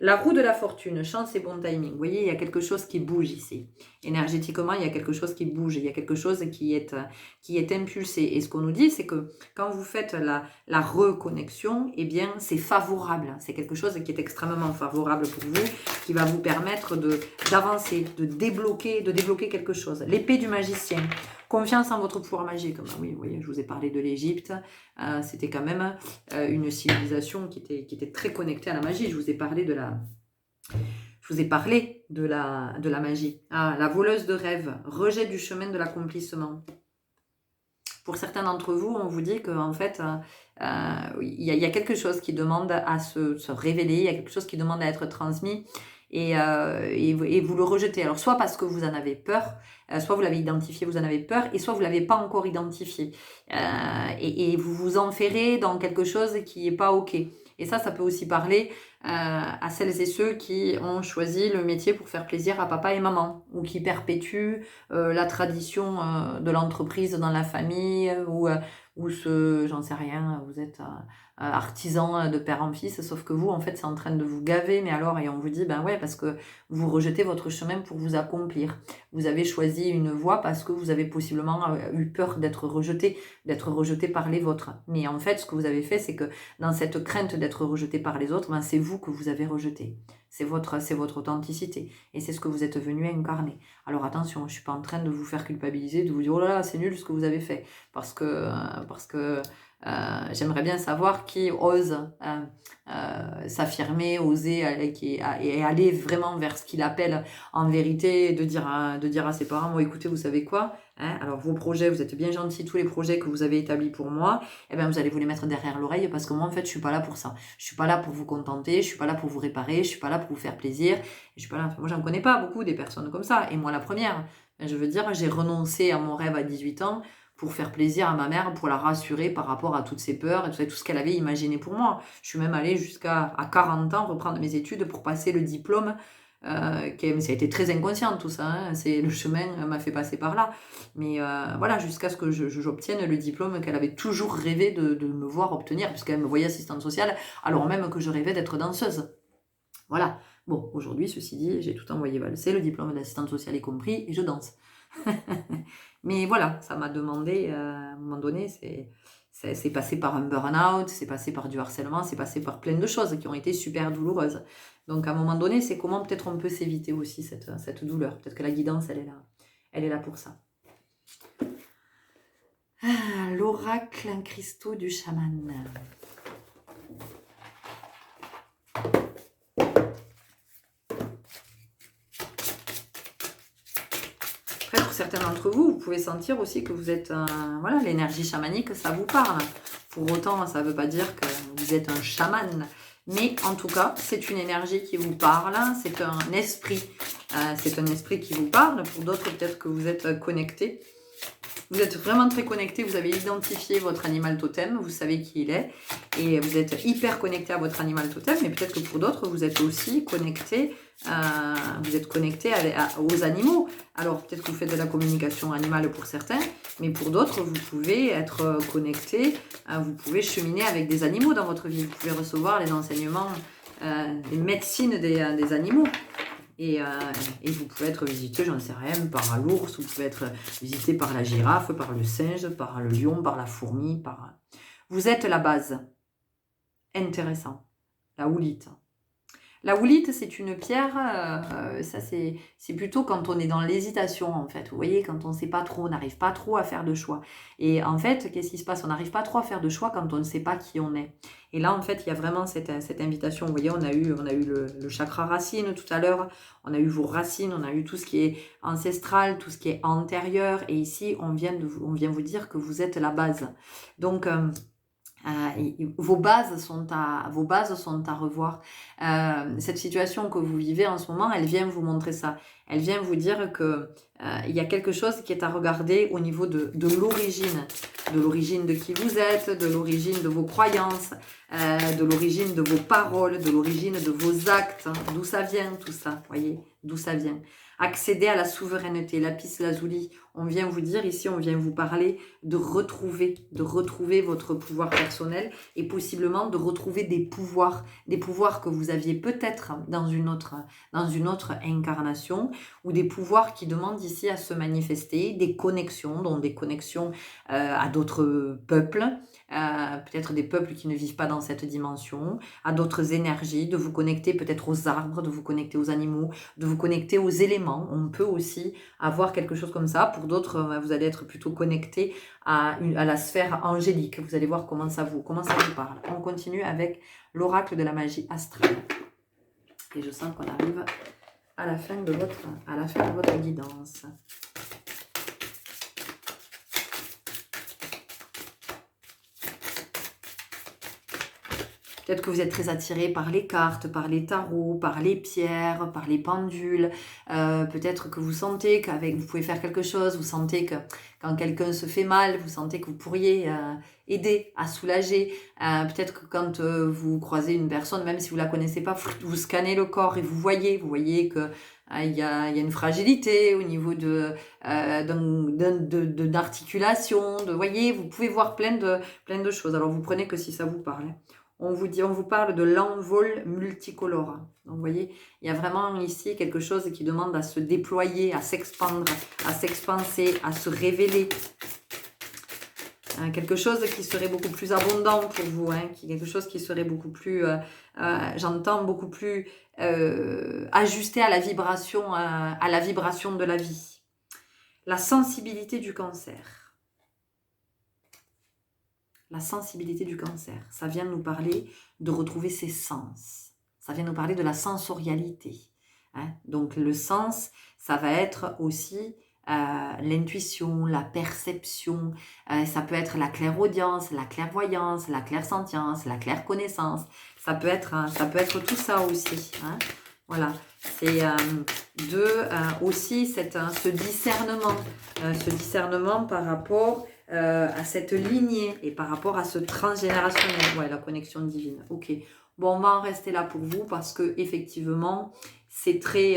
La roue de la fortune, chance et bon timing. Vous voyez, il y a quelque chose qui bouge ici. Énergétiquement, il y a quelque chose qui bouge, il y a quelque chose qui est impulsé. Et ce qu'on nous dit, c'est que quand vous faites la reconnexion, eh bien, c'est favorable. C'est quelque chose qui est extrêmement favorable pour vous, qui va vous permettre d'avancer, de débloquer quelque chose. L'épée du magicien. Confiance en votre pouvoir magique. Ben oui, vous voyez, je vous ai parlé de l'Égypte. C'était quand même une civilisation qui était très connectée à la magie. Je vous ai parlé de la magie. La voleuse de rêve, rejet du chemin de l'accomplissement. Pour certains d'entre vous, on vous dit qu'en fait, il y a quelque chose qui demande à se révéler, il y a quelque chose qui demande à être transmis. Et vous le rejetez. Alors, soit parce que vous en avez peur, soit vous l'avez identifié, vous en avez peur, et soit vous ne l'avez pas encore identifié. Et vous vous enferrez dans quelque chose qui n'est pas OK. Et ça peut aussi parler à celles et ceux qui ont choisi le métier pour faire plaisir à papa et maman, ou qui perpétuent la tradition de l'entreprise dans la famille, ou j'en sais rien, vous êtes artisan de père en fils, sauf que vous, en fait, c'est en train de vous gaver, mais alors, et on vous dit, ben ouais, parce que vous rejetez votre chemin pour vous accomplir. Vous avez choisi une voie parce que vous avez possiblement eu peur d'être rejeté par les vôtres. Mais en fait, ce que vous avez fait, c'est que dans cette crainte d'être rejeté par les autres, ben, c'est vous que vous avez rejeté. C'est votre authenticité. Et c'est ce que vous êtes venu incarner. Alors attention, je ne suis pas en train de vous faire culpabiliser, de vous dire, oh là là, c'est nul ce que vous avez fait. Parce que j'aimerais bien savoir qui ose s'affirmer, oser et aller vraiment vers ce qu'il appelle en vérité, de dire à ses parents, bon écoutez, vous savez quoi, alors vos projets, vous êtes bien gentils, tous les projets que vous avez établis pour moi, eh bien vous allez vous les mettre derrière l'oreille, parce que moi en fait je suis pas là pour ça. Je suis pas là pour vous contenter, je suis pas là pour vous réparer, je suis pas là pour vous faire plaisir, je suis pas là. Moi j'en connais pas beaucoup des personnes comme ça, et moi la première. Je veux dire, j'ai renoncé à mon rêve à 18 ans pour faire plaisir à ma mère, pour la rassurer par rapport à toutes ses peurs et tout ce qu'elle avait imaginé pour moi. Je suis même allée jusqu'à 40 ans reprendre mes études pour passer le diplôme. Mais ça a été très inconscient tout ça, hein. Le chemin m'a fait passer par là. Mais voilà, jusqu'à ce que j'obtienne le diplôme qu'elle avait toujours rêvé de me voir obtenir, puisqu'elle me voyait assistante sociale, alors même que je rêvais d'être danseuse. Voilà. Bon, aujourd'hui, ceci dit, j'ai tout envoyé valser, le diplôme d'assistante sociale est compris, et je danse. Mais voilà, ça m'a demandé, à un moment donné, c'est passé par un burn-out, c'est passé par du harcèlement, c'est passé par plein de choses qui ont été super douloureuses. Donc à un moment donné, c'est comment peut-être on peut s'éviter aussi cette douleur. Peut-être que la guidance, elle est là pour ça. L'oracle en cristaux du chaman. Pour certains d'entre vous, vous pouvez sentir aussi que vous êtes voilà, l'énergie chamanique, ça vous parle. Pour autant, ça ne veut pas dire que vous êtes un chaman. Mais en tout cas, c'est une énergie qui vous parle, c'est un esprit. C'est un esprit qui vous parle. Pour d'autres, peut-être que vous êtes connecté. Vous êtes vraiment très connecté, vous avez identifié votre animal totem, vous savez qui il est. Et vous êtes hyper connecté à votre animal totem. Mais peut-être que pour d'autres, vous êtes aussi connecté. Aux animaux. Alors peut-être que vous faites de la communication animale pour certains, mais pour d'autres, vous pouvez être connecté, vous pouvez cheminer avec des animaux dans votre vie, vous pouvez recevoir les enseignements, les médecines des animaux. Et vous pouvez être visité, j'en sais rien, par l'ours, vous pouvez être visité par la girafe, par le singe, par le lion, par la fourmi, Vous êtes la base. Intéressant. La houlite. La houlite, c'est une pierre, ça c'est plutôt quand on est dans l'hésitation en fait. Vous voyez, quand on ne sait pas trop, on n'arrive pas trop à faire de choix. Et en fait, qu'est-ce qui se passe? On n'arrive pas trop à faire de choix quand on ne sait pas qui on est. Et là, en fait, il y a vraiment cette invitation. Vous voyez, on a eu le chakra racine tout à l'heure, on a eu vos racines, on a eu tout ce qui est ancestral, tout ce qui est antérieur. Et ici, on vient vous dire que vous êtes la base. Donc, Vos bases sont à revoir. Cette situation que vous vivez en ce moment, elle vient vous montrer ça. Elle vient vous dire que il y a quelque chose qui est à regarder au niveau de l'origine de qui vous êtes, de l'origine de vos croyances, de l'origine de vos paroles, de l'origine de vos actes. D'où ça vient tout ça, voyez, d'où ça vient. Accéder à la souveraineté, lapis lazuli. On vient vous dire ici, on vient vous parler de retrouver votre pouvoir personnel et possiblement de retrouver des pouvoirs que vous aviez peut-être dans une autre incarnation, ou des pouvoirs qui demandent ici à se manifester, des connexions, dont des connexions à d'autres peuples, peut-être des peuples qui ne vivent pas dans cette dimension, à d'autres énergies, de vous connecter peut-être aux arbres, de vous connecter aux animaux, de vous connecter aux éléments. On peut aussi avoir quelque chose comme ça. Pour d'autres, vous allez être plutôt connecté à la sphère angélique. Vous allez voir comment ça vous parle. On continue avec l'oracle de la magie astrale. Et je sens qu'on arrive à la fin de votre guidance. Peut-être que vous êtes très attiré par les cartes, par les tarots, par les pierres, par les pendules. Peut-être que vous sentez vous pouvez faire quelque chose. Vous sentez que quand quelqu'un se fait mal, vous sentez que vous pourriez aider à soulager. Peut-être que quand vous croisez une personne, même si vous la connaissez pas, vous scannez le corps et vous voyez que il y a une fragilité au niveau d'articulation. Voyez, vous pouvez voir plein de choses. Alors vous prenez que si ça vous parle. On vous parle de l'envol multicolore. Donc, vous voyez, il y a vraiment ici quelque chose qui demande à se déployer, à s'expandre, à s'expanser, à se révéler. Quelque chose qui serait beaucoup plus abondant pour vous, quelque chose qui serait beaucoup plus, j'entends, beaucoup plus ajusté à la vibration de la vie. La sensibilité du cancer. La sensibilité du cancer, ça vient nous parler de retrouver ses sens. Ça vient nous parler de la sensorialité. Donc le sens, ça va être aussi l'intuition, la perception. Ça peut être la clairaudience, la clairvoyance, la clairsentience, la clairconnaissance. Ça peut être tout ça aussi. Voilà. C'est aussi ce discernement par rapport à cette lignée et par rapport à ce transgénérationnel, la connexion divine. Ok, bon, on va en rester là pour vous parce que effectivement, c'est très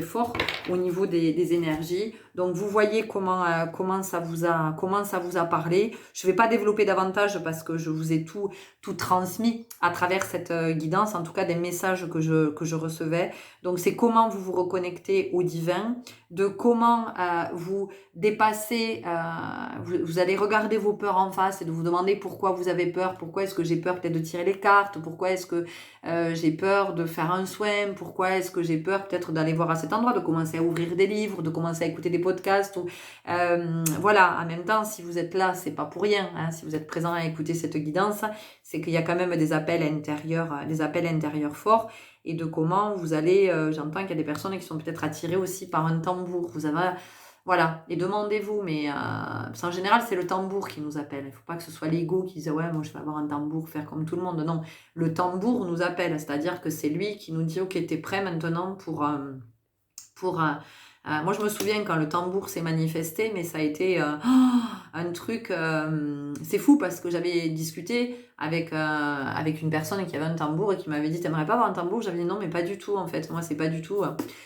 fort au niveau des énergies. Donc vous voyez comment ça vous a parlé. Je ne vais pas développer davantage parce que je vous ai tout transmis à travers cette guidance, en tout cas des messages que je recevais. Donc c'est comment vous vous reconnectez au divin, de comment vous dépassez, vous allez regarder vos peurs en face et de vous demander pourquoi vous avez peur, pourquoi est-ce que j'ai peur peut-être de tirer les cartes, pourquoi est-ce que j'ai peur de faire un soin, pourquoi est-ce que j'ai peur peut-être d'aller voir à cet endroit, de commencer à ouvrir des livres, de commencer à écouter des podcasts. Voilà, en même temps, si vous êtes là, c'est pas pour rien. Si vous êtes présent à écouter cette guidance, c'est qu'il y a quand même des appels intérieurs forts. Et de comment vous allez, j'entends qu'il y a des personnes qui sont peut-être attirées aussi par un tambour. Vous avez, voilà, et demandez-vous, mais en général, c'est le tambour qui nous appelle. Il ne faut pas que ce soit l'ego qui dise « Ouais, moi, je vais avoir un tambour, faire comme tout le monde. » Non, le tambour nous appelle, c'est-à-dire que c'est lui qui nous dit « Ok, t'es prêt maintenant pour moi, je me souviens quand le tambour s'est manifesté, mais ça a été un truc... c'est fou parce que j'avais discuté avec une personne qui avait un tambour et qui m'avait dit « T'aimerais pas avoir un tambour ?» J'avais dit « Non, mais pas du tout, en fait. Moi, c'est pas du tout...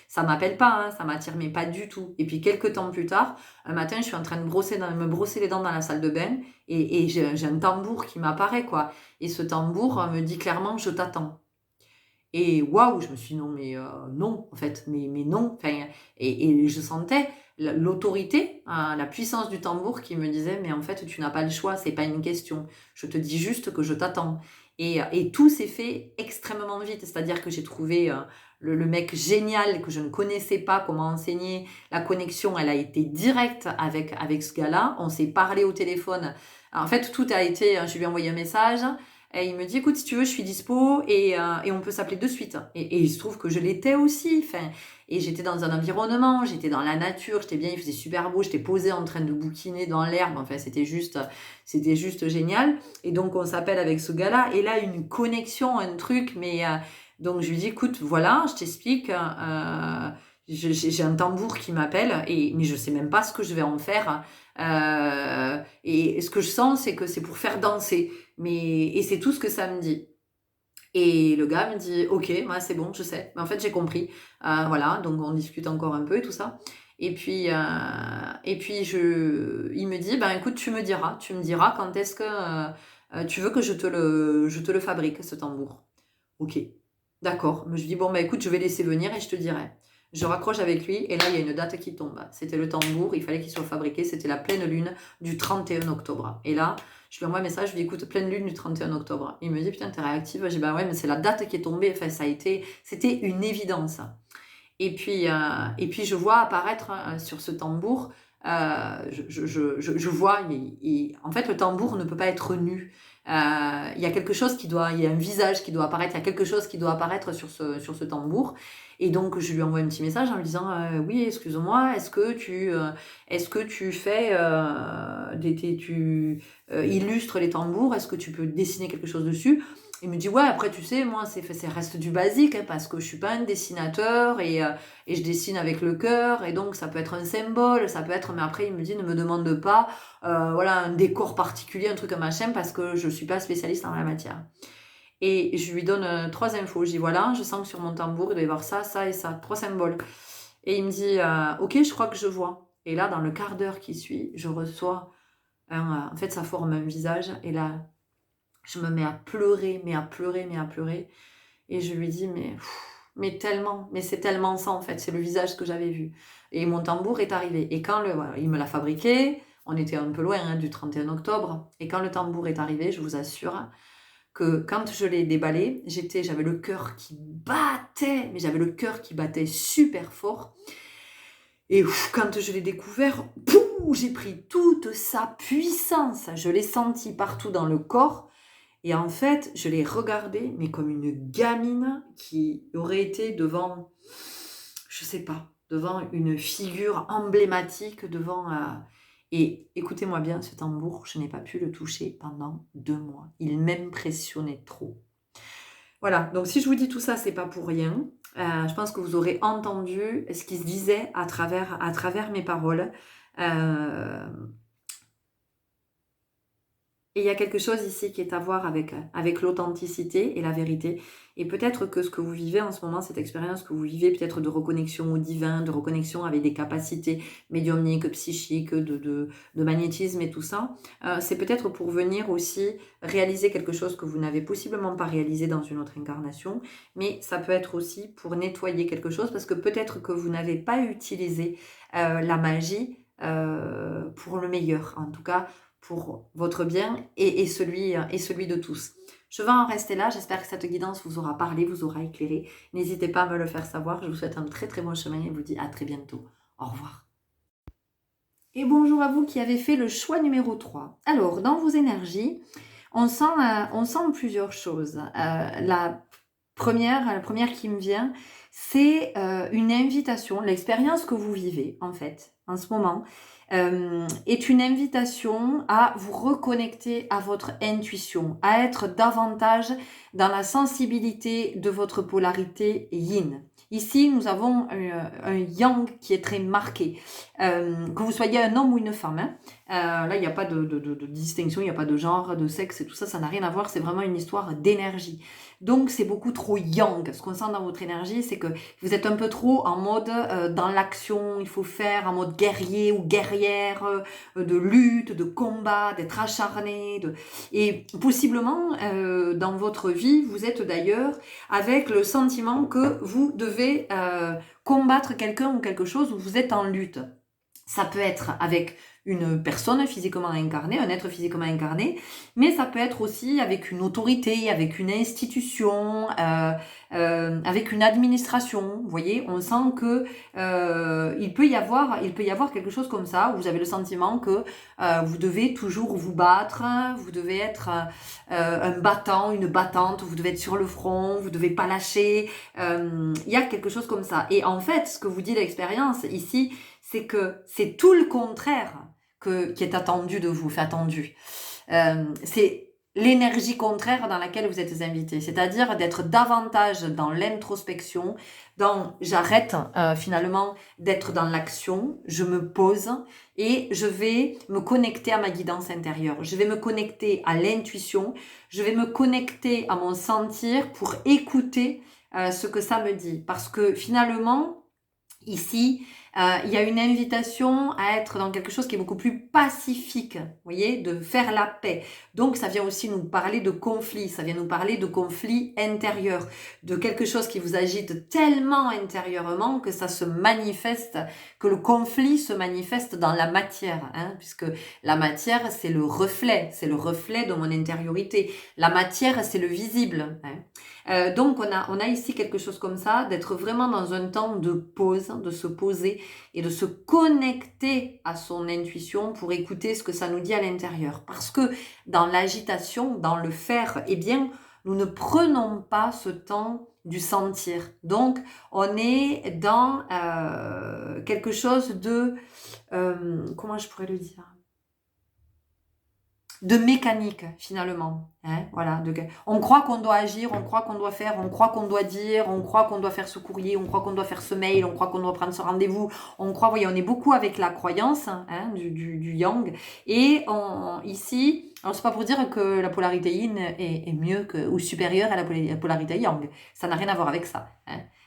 ça m'appelle pas, ça m'attire, mais pas du tout. » Et puis, quelques temps plus tard, un matin, je suis en train de me brosser les dents dans la salle de bain et j'ai un tambour qui m'apparaît, quoi. Et ce tambour me dit clairement « Je t'attends. » Et waouh, je me suis dit non, mais non, en fait, mais non. Enfin, et je sentais l'autorité, la puissance du tambour qui me disait, mais en fait, tu n'as pas le choix, c'est pas une question. Je te dis juste que je t'attends. Et tout s'est fait extrêmement vite. C'est-à-dire que j'ai trouvé le mec génial que je ne connaissais pas comment enseigner. La connexion, elle a été directe avec ce gars-là. On s'est parlé au téléphone. En fait, tout a été, je lui ai envoyé un message. Et il me dit, écoute, si tu veux, je suis dispo et on peut s'appeler de suite. Et il se trouve que je l'étais aussi. Enfin, et j'étais dans un environnement, j'étais dans la nature, j'étais bien, il faisait super beau, j'étais posée en train de bouquiner dans l'herbe. Enfin, c'était juste génial. Et donc, on s'appelle avec ce gars-là. Et là, une connexion, un truc. Mais donc, je lui dis, écoute, voilà, je t'explique. J'ai un tambour qui m'appelle, mais je sais même pas ce que je vais en faire. Et ce que je sens, c'est que c'est pour faire danser. Et c'est tout ce que ça me dit. Et le gars me dit, ok, ouais, c'est bon, je sais. Mais en fait, j'ai compris. Voilà, donc on discute encore un peu et tout ça. Et puis il me dit, ben écoute, tu me diras quand est-ce que tu veux que je te le fabrique, ce tambour. Ok, d'accord. Mais je dis, bon, ben écoute, je vais laisser venir et je te dirai. Je raccroche avec lui et là, il y a une date qui tombe. C'était le tambour, il fallait qu'il soit fabriqué. C'était la pleine lune du 31 octobre. Et là, je lui envoie un message, je lui dis, écoute, pleine lune du 31 octobre. Il me dit, putain, t'es réactive. Je dis, bah ouais, mais c'est la date qui est tombée. Enfin, c'était une évidence. Et puis je vois apparaître sur ce tambour, je vois, en fait, le tambour ne peut pas être nu. Il y a quelque chose il y a un visage qui doit apparaître, il y a quelque chose qui doit apparaître sur ce tambour. Et donc, je lui envoie un petit message en lui disant, oui, excuse-moi, est-ce que tu fais, tu illustres les tambours, est-ce que tu peux dessiner quelque chose dessus? Il me dit, ouais, après, tu sais, moi, ça reste du basique, hein, parce que je suis pas un dessinateur et je dessine avec le cœur, et donc ça peut être un symbole, ça peut être, mais après, il me dit, ne me demande pas, voilà, un décor particulier, un truc, un machin, parce que je suis pas spécialiste en la matière. Et je lui donne 3 infos. Je dis, voilà, je sens que sur mon tambour, il doit y avoir ça, ça et ça, 3 symboles. Et il me dit, ok, je crois que je vois. Et là, dans le quart d'heure qui suit, je reçois en fait, ça forme un visage, et là, je me mets à pleurer, mais à pleurer, mais à pleurer. Et je lui dis, mais tellement, mais c'est tellement ça en fait, c'est le visage que j'avais vu. Et mon tambour est arrivé. Et quand voilà, il me l'a fabriqué, on était un peu loin hein, du 31 octobre. Et quand le tambour est arrivé, je vous assure que quand je l'ai déballé, j'avais le cœur qui battait, mais j'avais le cœur qui battait super fort. Et quand je l'ai découvert, j'ai pris toute sa puissance. Je l'ai senti partout dans le corps. Et en fait, je l'ai regardé, mais comme une gamine qui aurait été devant, je sais pas, devant une figure emblématique, Et écoutez-moi bien, ce tambour, je n'ai pas pu le toucher pendant 2 mois. Il m'impressionnait trop. Voilà, donc si je vous dis tout ça, c'est pas pour rien. Je pense que vous aurez entendu ce qui se disait à travers mes paroles. Et il y a quelque chose ici qui est à voir avec l'authenticité et la vérité. Et peut-être que ce que vous vivez en ce moment, cette expérience que vous vivez, peut-être de reconnexion au divin, de reconnexion avec des capacités médiumniques, psychiques, de magnétisme et tout ça, c'est peut-être pour venir aussi réaliser quelque chose que vous n'avez possiblement pas réalisé dans une autre incarnation, mais ça peut être aussi pour nettoyer quelque chose, parce que peut-être que vous n'avez pas utilisé la magie pour le meilleur, en tout cas pour votre bien et celui de tous. Je vais en rester là, j'espère que cette guidance vous aura parlé, vous aura éclairé. N'hésitez pas à me le faire savoir, je vous souhaite un très très bon chemin et vous dis à très bientôt. Au revoir. Et bonjour à vous qui avez fait le choix numéro 3. Alors, dans vos énergies, on sent plusieurs choses. La première qui me vient, c'est une invitation, l'expérience que vous vivez en fait, en ce moment, est une invitation à vous reconnecter à votre intuition, à être davantage dans la sensibilité de votre polarité yin. Ici, nous avons un yang qui est très marqué. Que vous soyez un homme ou une femme, hein. Là, il n'y a pas de distinction, il n'y a pas de genre, de sexe et tout ça, ça n'a rien à voir, c'est vraiment une histoire d'énergie. Donc, c'est beaucoup trop yang. Ce qu'on sent dans votre énergie, c'est que vous êtes un peu trop en mode dans l'action, il faut faire, en mode guerrier ou guerrière, de lutte, de combat, d'être acharné. Et possiblement, dans votre vie, vous êtes d'ailleurs avec le sentiment que vous devez combattre quelqu'un ou quelque chose où vous êtes en lutte. Ça peut être avec une personne physiquement incarnée, un être physiquement incarné, mais ça peut être aussi avec une autorité, avec une institution, avec une administration. Vous voyez, on sent que il peut y avoir quelque chose comme ça où vous avez le sentiment que vous devez toujours vous battre, vous devez être un battant, une battante, vous devez être sur le front, vous devez pas lâcher. Il y a quelque chose comme ça. Et en fait, ce que vous dit l'expérience ici, c'est que c'est tout le contraire qui est attendu de vous, fait attendu. C'est l'énergie contraire dans laquelle vous êtes invité, c'est-à-dire d'être davantage dans l'introspection, j'arrête finalement d'être dans l'action, je me pose et je vais me connecter à ma guidance intérieure, je vais me connecter à l'intuition, je vais me connecter à mon sentir pour écouter ce que ça me dit, parce que finalement, ici, il y a une invitation à être dans quelque chose qui est beaucoup plus pacifique, vous voyez, de faire la paix. Donc, ça vient aussi nous parler de conflit, ça vient nous parler de conflit intérieur, de quelque chose qui vous agite tellement intérieurement que ça se manifeste, que le conflit se manifeste dans la matière, puisque la matière, c'est le reflet de mon intériorité. La matière, c'est le visible. Donc, on a ici quelque chose comme ça, d'être vraiment dans un temps de pause, de se poser et de se connecter à son intuition pour écouter ce que ça nous dit à l'intérieur. Parce que dans l'agitation, dans le faire, eh bien, nous ne prenons pas ce temps du sentir. Donc, on est dans quelque chose de... comment je pourrais le dire ? De mécanique finalement, voilà. On croit qu'on doit agir, on croit qu'on doit faire, on croit qu'on doit dire, on croit qu'on doit faire ce courrier, on croit qu'on doit faire ce mail, on croit qu'on doit prendre ce rendez-vous, on croit, voyez, on est beaucoup avec la croyance du yang, et ici, alors c'est pas pour dire que la polarité yin est mieux ou supérieure à la polarité yang, ça n'a rien à voir avec ça,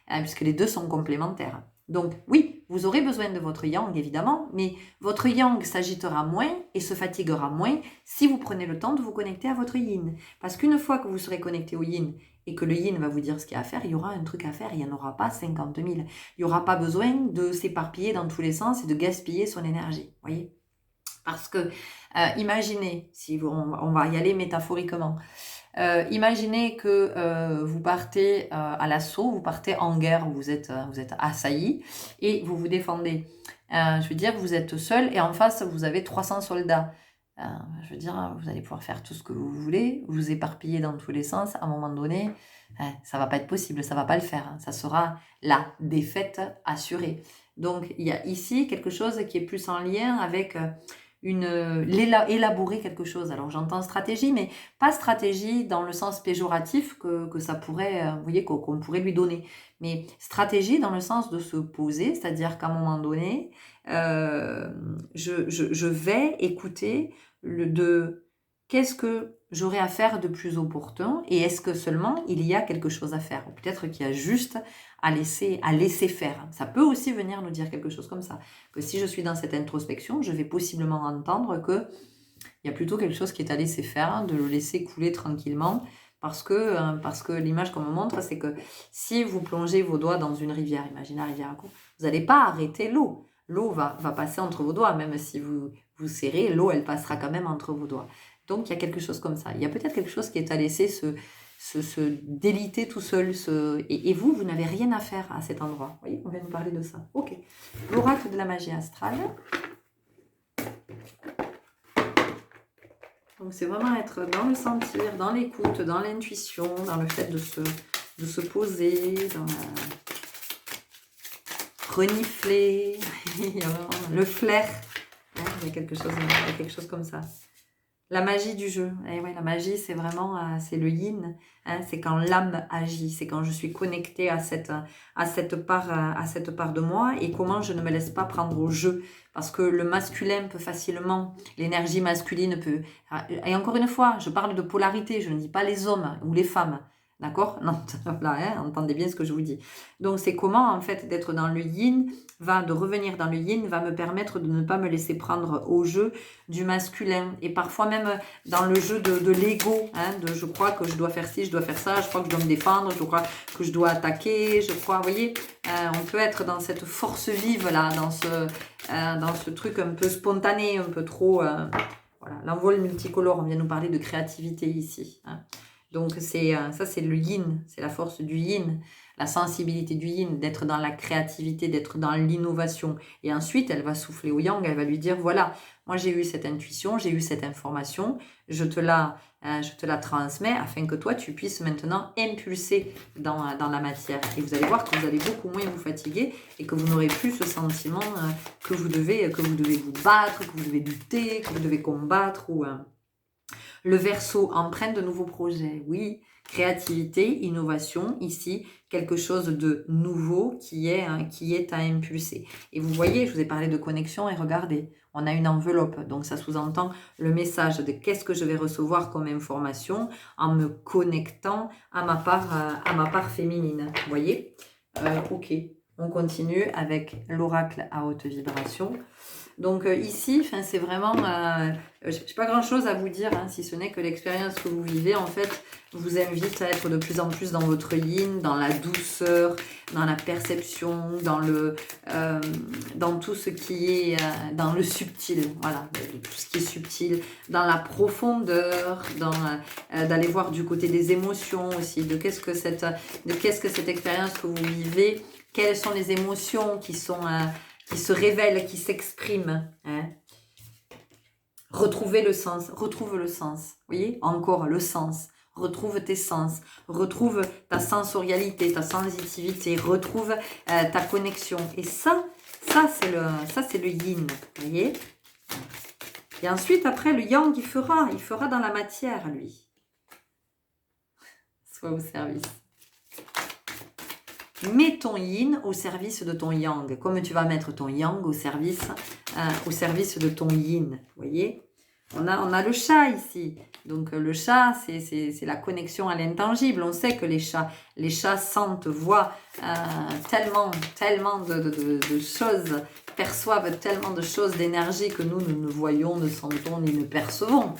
puisque les deux sont complémentaires. Donc oui, vous aurez besoin de votre yang évidemment, mais votre yang s'agitera moins et se fatiguera moins si vous prenez le temps de vous connecter à votre yin. Parce qu'une fois que vous serez connecté au yin et que le yin va vous dire ce qu'il y a à faire, il y aura un truc à faire, il n'y en aura pas 50 000. Il n'y aura pas besoin de s'éparpiller dans tous les sens et de gaspiller son énergie, voyez. Parce que imaginez, on va y aller métaphoriquement, imaginez que vous partez à l'assaut, vous partez en guerre, vous êtes assailli et vous vous défendez. Je veux dire, vous êtes seul et en face, vous avez 300 soldats. Je veux dire, vous allez pouvoir faire tout ce que vous voulez, vous éparpiller dans tous les sens. À un moment donné, ça va pas être possible, ça va pas le faire. Ça sera la défaite assurée. Donc, il y a ici quelque chose qui est plus en lien avec... élaborer quelque chose. Alors j'entends stratégie, mais pas stratégie dans le sens péjoratif que ça pourrait, vous voyez, qu'on pourrait lui donner, mais stratégie dans le sens de se poser, c'est-à-dire qu'à un moment donné, je vais écouter qu'est-ce que j'aurai à faire de plus opportun, et est-ce que seulement il y a quelque chose à faire, ou peut-être qu'il y a juste à laisser faire. Ça peut aussi venir nous dire quelque chose comme ça, que si je suis dans cette introspection, je vais possiblement entendre que il y a plutôt quelque chose qui est à laisser faire, de le laisser couler tranquillement, parce que l'image qu'on me montre, c'est que si vous plongez vos doigts dans une rivière, imaginez la rivière à court, vous n'allez pas arrêter l'eau. L'eau va passer entre vos doigts, même si vous serrez, l'eau, elle passera quand même entre vos doigts. Donc, il y a quelque chose comme ça. Il y a peut-être quelque chose qui est à laisser se déliter tout seul. Et vous n'avez rien à faire à cet endroit. Vous voyez, on vient nous parler de ça. Ok. L'oracle de la magie astrale. Donc, c'est vraiment être dans le sentir, dans l'écoute, dans l'intuition, dans le fait de se poser, dans renifler, le flair. Il y a quelque chose comme ça. La magie du jeu. Et ouais, la magie, c'est vraiment, c'est le yin. C'est quand l'âme agit. C'est quand je suis connectée à cette part de moi et comment je ne me laisse pas prendre au jeu. Parce que le masculin peut facilement, l'énergie masculine peut... Et encore une fois, je parle de polarité. Je ne dis pas les hommes ou les femmes. D'accord? Non, voilà, hein, entendez bien ce que je vous dis. Donc, c'est comment, en fait, d'être dans le yin, de revenir dans le yin, va me permettre de ne pas me laisser prendre au jeu du masculin. Et parfois même dans le jeu de l'ego, hein, de je crois que je dois faire ci, je dois faire ça, je crois que je dois me défendre, je crois que je dois attaquer, je crois, vous voyez, on peut être dans cette force vive, là, dans ce truc un peu spontané, un peu trop... voilà, l'envol multicolore, on vient nous parler de créativité ici, hein. Donc, ça, c'est le yin, c'est la force du yin, la sensibilité du yin, d'être dans la créativité, d'être dans l'innovation. Et ensuite, elle va souffler au yang, elle va lui dire, voilà, moi j'ai eu cette intuition, j'ai eu cette information, je te la transmets afin que toi, tu puisses maintenant impulser dans la matière. Et vous allez voir que vous allez beaucoup moins vous fatiguer et que vous n'aurez plus ce sentiment que vous devez vous battre, que vous devez lutter, que vous devez combattre ou... Le Verseau, empreinte de nouveaux projets, oui. Créativité, innovation, ici, quelque chose de nouveau qui est à impulser. Et vous voyez, je vous ai parlé de connexion et regardez, on a une enveloppe. Donc ça sous-entend le message de qu'est-ce que je vais recevoir comme information en me connectant à ma part féminine. Vous voyez? Ok, on continue avec l'oracle à haute vibration. Donc ici, c'est vraiment, je n'ai pas grand-chose à vous dire, hein, si ce n'est que l'expérience que vous vivez, en fait, vous invite à être de plus en plus dans votre yin, dans la douceur, dans la perception, dans tout ce qui est, dans le subtil, voilà, tout ce qui est subtil, dans la profondeur, d'aller voir du côté des émotions aussi, de qu'est-ce que cette expérience que vous vivez, quelles sont les émotions qui se révèlent, qui s'expriment. Hein. Retrouve le sens. Vous voyez, encore le sens. Retrouve tes sens. Retrouve ta sensorialité, ta sensitivité. Retrouve ta connexion. Et ça c'est le yin. Vous voyez. Et ensuite, après, le yang, il fera dans la matière, lui. Soit au service. Mets ton yin au service de ton yang, comme tu vas mettre ton yang au service de ton yin. Vous voyez, on a le chat ici. Donc le chat, c'est la connexion à l'intangible. On sait que les chats sentent, voient tellement de choses, perçoivent tellement de choses d'énergie que nous ne voyons, ne sentons ni ne percevons.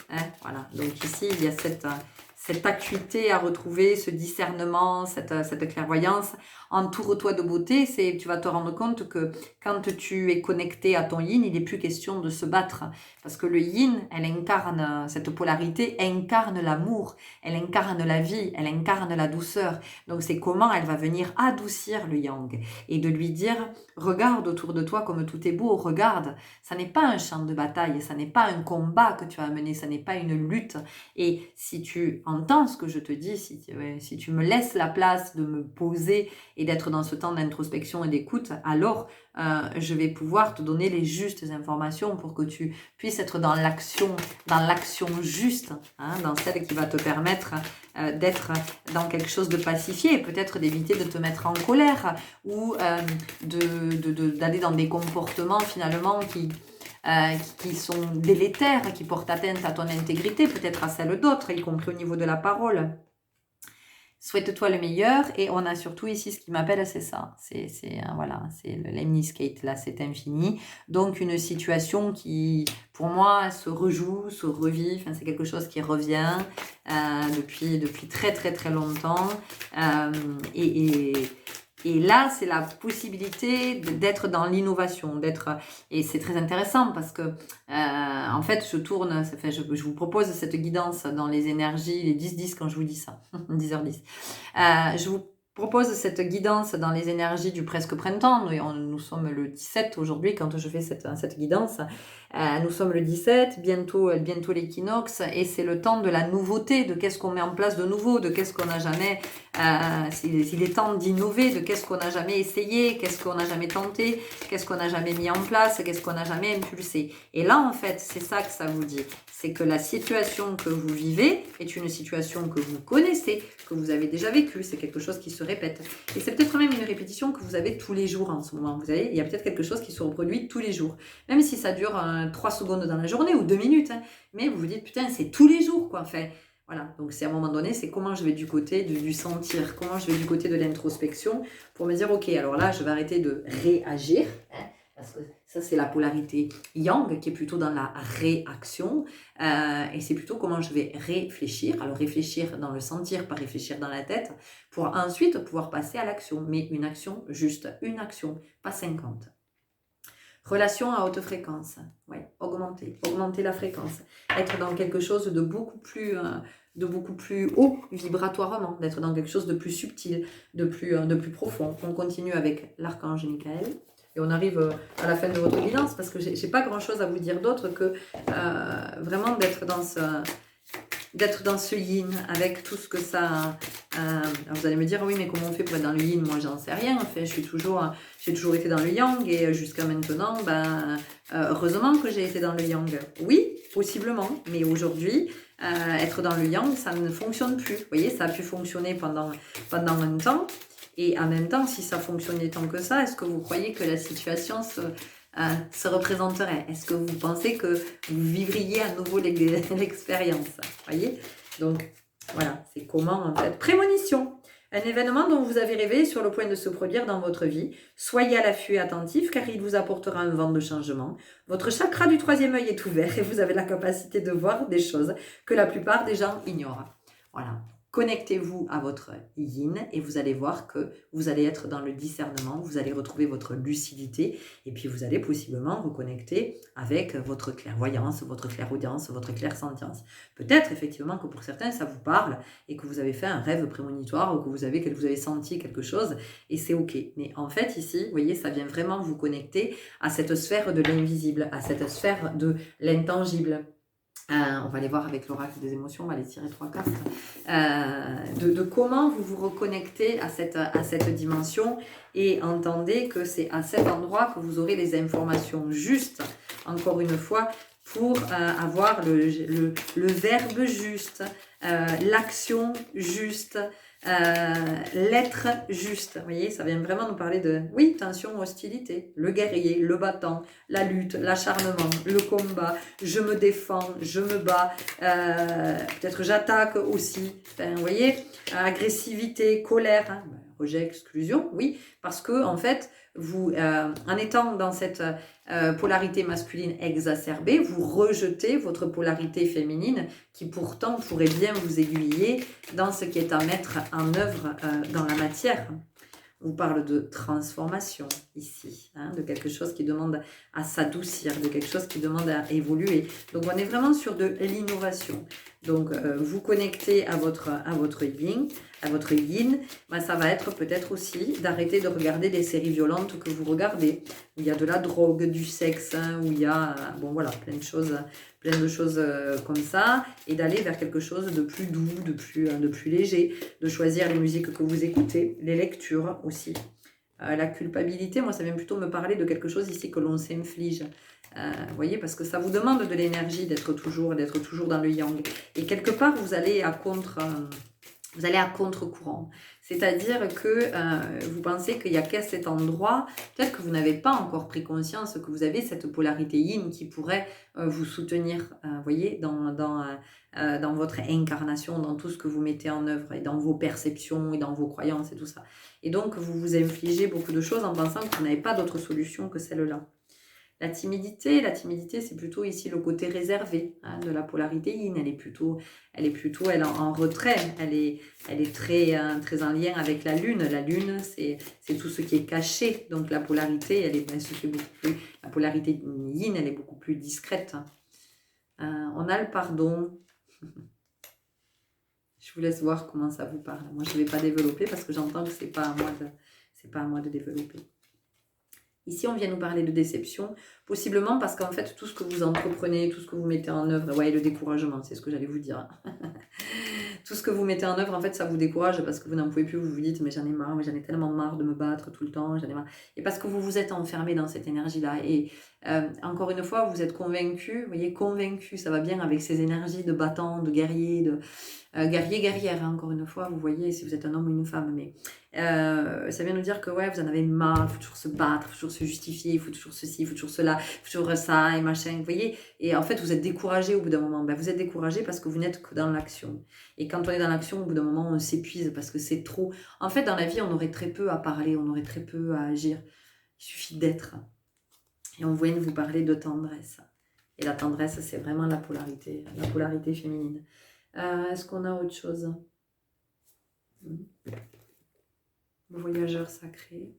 Hein, voilà. Donc ici, il y a cette acuité à retrouver, ce discernement, cette clairvoyance. Entoure-toi de beauté, tu vas te rendre compte que quand tu es connecté à ton yin, il n'est plus question de se battre. Parce que le yin, elle incarne, cette polarité incarne l'amour, elle incarne la vie, elle incarne la douceur. Donc c'est comment elle va venir adoucir le yang et de lui dire, regarde autour de toi comme tout est beau, regarde, ça n'est pas un champ de bataille, ça n'est pas un combat que tu as mené, ça n'est pas une lutte. Et si tu entends ce que je te dis, si tu me laisses la place de me poser et d'être dans ce temps d'introspection et d'écoute, alors je vais pouvoir te donner les justes informations pour que tu puisses être dans l'action juste, hein, dans celle qui va te permettre d'être dans quelque chose de pacifié, peut-être d'éviter de te mettre en colère ou d'aller dans des comportements finalement qui sont délétères, qui portent atteinte à ton intégrité, peut-être à celle d'autres, y compris au niveau de la parole. Souhaite-toi le meilleur, et on a surtout ici ce qui m'appelle, c'est ça, c'est le lemniscate, là c'est infini, donc une situation qui pour moi se rejoue, se revit, enfin, c'est quelque chose qui revient depuis très très très longtemps, et là, c'est la possibilité d'être dans l'innovation, et c'est très intéressant parce que, en fait, je vous propose cette guidance dans les énergies, les 10-10 quand je vous dis ça, 10h10. Je vous propose cette guidance dans les énergies du presque printemps. Nous sommes le 17 aujourd'hui quand je fais cette guidance. Nous sommes le 17, bientôt l'équinoxe, et c'est le temps de la nouveauté, de qu'est-ce qu'on met en place de nouveau, de qu'est-ce qu'on n'a jamais, s'il est temps d'innover, de qu'est-ce qu'on n'a jamais essayé, qu'est-ce qu'on n'a jamais tenté, qu'est-ce qu'on n'a jamais mis en place, qu'est-ce qu'on n'a jamais impulsé. Et là, en fait, c'est ça que ça vous dit. C'est que la situation que vous vivez est une situation que vous connaissez, que vous avez déjà vécue, c'est quelque chose qui se répète. Et c'est peut-être même une répétition que vous avez tous les jours en ce moment. Vous savez, il y a peut-être quelque chose qui se reproduit tous les jours. Même si ça dure 3 secondes dans la journée ou 2 minutes, hein, mais vous vous dites, putain, c'est tous les jours, quoi. Enfin, Voilà, donc c'est à un moment donné, c'est comment je vais du côté du sentir, comment je vais du côté de l'introspection pour me dire, ok, alors là, je vais arrêter de réagir, hein, parce que ça, c'est la polarité yang qui est plutôt dans la réaction, et c'est plutôt comment je vais réfléchir, alors réfléchir dans le sentir, pas réfléchir dans la tête, pour ensuite pouvoir passer à l'action, mais une action juste, une action, pas 50. Relation à haute fréquence, ouais, augmenter la fréquence, être dans quelque chose de beaucoup plus haut vibratoirement, d'être dans quelque chose de plus subtil, de plus profond. On continue avec l'archange Michael et on arrive à la fin de votre guidance parce que j'ai pas grand chose à vous dire d'autre que vraiment d'être dans ce yin avec tout ce que ça. Vous allez me dire oui, mais comment on fait pour être dans le yin? Moi, j'en sais rien. Enfin, j'ai toujours été dans le yang et jusqu'à maintenant, heureusement que j'ai été dans le yang. Oui, possiblement, mais aujourd'hui, être dans le yang, ça ne fonctionne plus. Vous voyez, ça a pu fonctionner pendant un temps. Et en même temps, si ça fonctionnait tant que ça, est-ce que vous croyez que la situation se représenterait? Est-ce que vous pensez que vous vivriez à nouveau l'expérience? Voyez? Donc, voilà, c'est comment en fait. Prémonition. Un événement dont vous avez rêvé sur le point de se produire dans votre vie. Soyez à l'affût et attentif car il vous apportera un vent de changement. Votre chakra du troisième œil est ouvert et vous avez la capacité de voir des choses que la plupart des gens ignorent. Voilà. Connectez-vous à votre yin et vous allez voir que vous allez être dans le discernement, vous allez retrouver votre lucidité et puis vous allez possiblement vous connecter avec votre clairvoyance, votre clairaudience, votre clairsentience. Peut-être effectivement que pour certains ça vous parle et que vous avez fait un rêve prémonitoire ou que vous avez senti quelque chose et c'est ok. Mais en fait ici, vous voyez, ça vient vraiment vous connecter à cette sphère de l'invisible, à cette sphère de l'intangible. On va aller voir avec l'oracle des émotions, on va aller tirer 3 cartes, de comment vous vous reconnectez à cette dimension et entendez que c'est à cet endroit que vous aurez les informations justes, encore une fois, pour avoir le verbe juste, l'action juste, l'être juste. Vous voyez, ça vient vraiment nous parler de, oui, tension, hostilité, le guerrier, le battant, la lutte, l'acharnement, le combat, je me défends, je me bats, peut-être j'attaque aussi. Enfin, vous voyez, agressivité, colère, hein, rejet, exclusion, oui, parce que en fait, vous, en étant dans cette polarité masculine exacerbée, vous rejetez votre polarité féminine qui pourtant pourrait bien vous aiguiller dans ce qui est à mettre en œuvre dans la matière. On parle de transformation ici, hein, de quelque chose qui demande à s'adoucir, de quelque chose qui demande à évoluer. Donc on est vraiment sur de l'innovation. Donc vous connectez à votre yin, ça va être peut-être aussi d'arrêter de regarder des séries violentes que vous regardez, où il y a de la drogue, du sexe, hein, où il y a plein de choses comme ça, et d'aller vers quelque chose de plus doux, de plus léger, de choisir les musiques que vous écoutez, les lectures aussi. La culpabilité, moi ça vient plutôt me parler de quelque chose ici que l'on s'inflige. Vous voyez, parce que ça vous demande de l'énergie d'être toujours dans le yang. Et quelque part, vous allez à contre-courant. C'est-à-dire que vous pensez qu'il n'y a qu'à cet endroit, peut-être que vous n'avez pas encore pris conscience que vous avez cette polarité yin qui pourrait vous soutenir, voyez, dans votre incarnation, dans tout ce que vous mettez en œuvre, et dans vos perceptions, et dans vos croyances, et tout ça. Et donc, vous vous infligez beaucoup de choses en pensant que vous n'avez pas d'autre solution que celle-là. La timidité, c'est plutôt ici le côté réservé, hein, de la polarité yin. Elle est en retrait. Elle est très en lien avec la lune. La lune, c'est tout ce qui est caché. Donc la polarité, la polarité yin, elle est beaucoup plus discrète. On a le pardon. Je vous laisse voir comment ça vous parle. Moi, je ne vais pas développer parce que j'entends que c'est pas à moi de développer. Ici, on vient nous parler de déception, possiblement parce qu'en fait, tout ce que vous entreprenez, tout ce que vous mettez en œuvre, ouais, le découragement, c'est ce que j'allais vous dire. Tout ce que vous mettez en œuvre, en fait, ça vous décourage parce que vous n'en pouvez plus, vous vous dites, mais j'en ai marre, mais j'en ai tellement marre de me battre tout le temps, j'en ai marre. Et parce que vous vous êtes enfermé dans cette énergie-là. Et encore une fois, vous êtes convaincu, vous voyez, convaincu, ça va bien avec ces énergies de battant, de guerrier, guerrier, guerrière, hein, encore une fois, vous voyez, si vous êtes un homme ou une femme, mais ça vient nous dire que ouais, vous en avez marre, il faut toujours se battre, il faut toujours se justifier, il faut toujours ceci, il faut toujours cela, il faut toujours ça et machin, vous voyez. Et en fait, vous êtes découragé au bout d'un moment. Ben, vous êtes découragé parce que vous n'êtes que dans l'action. Et quand on est dans l'action, au bout d'un moment, on s'épuise parce que c'est trop. En fait, dans la vie, on aurait très peu à parler, on aurait très peu à agir. Il suffit d'être. Et on vient de vous parler de tendresse. Et la tendresse, c'est vraiment la polarité féminine. Est-ce qu'on a autre chose? Le voyageur sacré.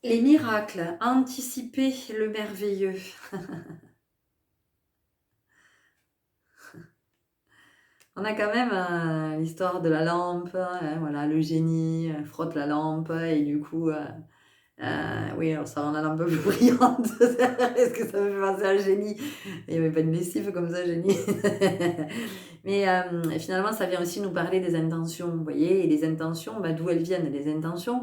Les miracles, anticiper le merveilleux. On a quand même l'histoire de la lampe, hein, voilà, le génie frotte la lampe et du coup, oui, alors ça rend la lampe plus brillante. Est-ce que ça me fait penser à un génie? Il n'y avait pas de lessive comme ça, génie. Mais finalement, ça vient aussi nous parler des intentions, vous voyez, et les intentions, bah, d'où elles viennent. Les intentions,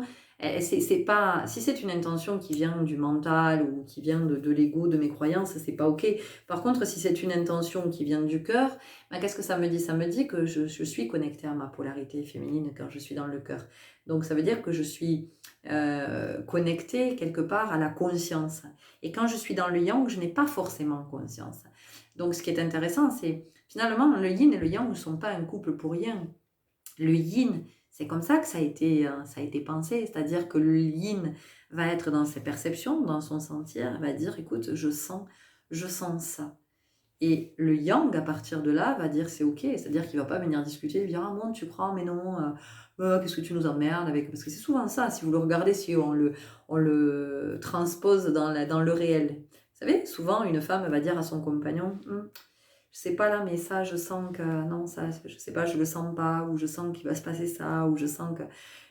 c'est pas, si c'est une intention qui vient du mental ou qui vient de l'ego, de mes croyances, c'est pas ok. Par contre, si c'est une intention qui vient du cœur, bah, qu'est-ce que ça me dit? Ça me dit que je suis connectée à ma polarité féminine quand je suis dans le cœur. Donc ça veut dire que je suis connectée quelque part à la conscience. Et quand je suis dans le yang, je n'ai pas forcément conscience. Donc ce qui est intéressant, c'est finalement le yin et le yang ne sont pas un couple pour rien. Le yin, c'est comme ça que ça a été pensé, c'est-à-dire que le yin va être dans ses perceptions, dans son sentir, va dire écoute, je sens ça. Et le yang, à partir de là, va dire c'est ok, c'est-à-dire qu'il va pas venir discuter, il va dire ah bon tu crois, mais non, qu'est-ce que tu nous emmerdes avec, parce que c'est souvent ça, si vous le regardez, si on le transpose dans le réel. Vous savez, souvent une femme va dire à son compagnon, je sais pas là, mais ça, je sens que non, ça, je sais pas, je le sens pas, ou je sens qu'il va se passer ça, ou je sens que.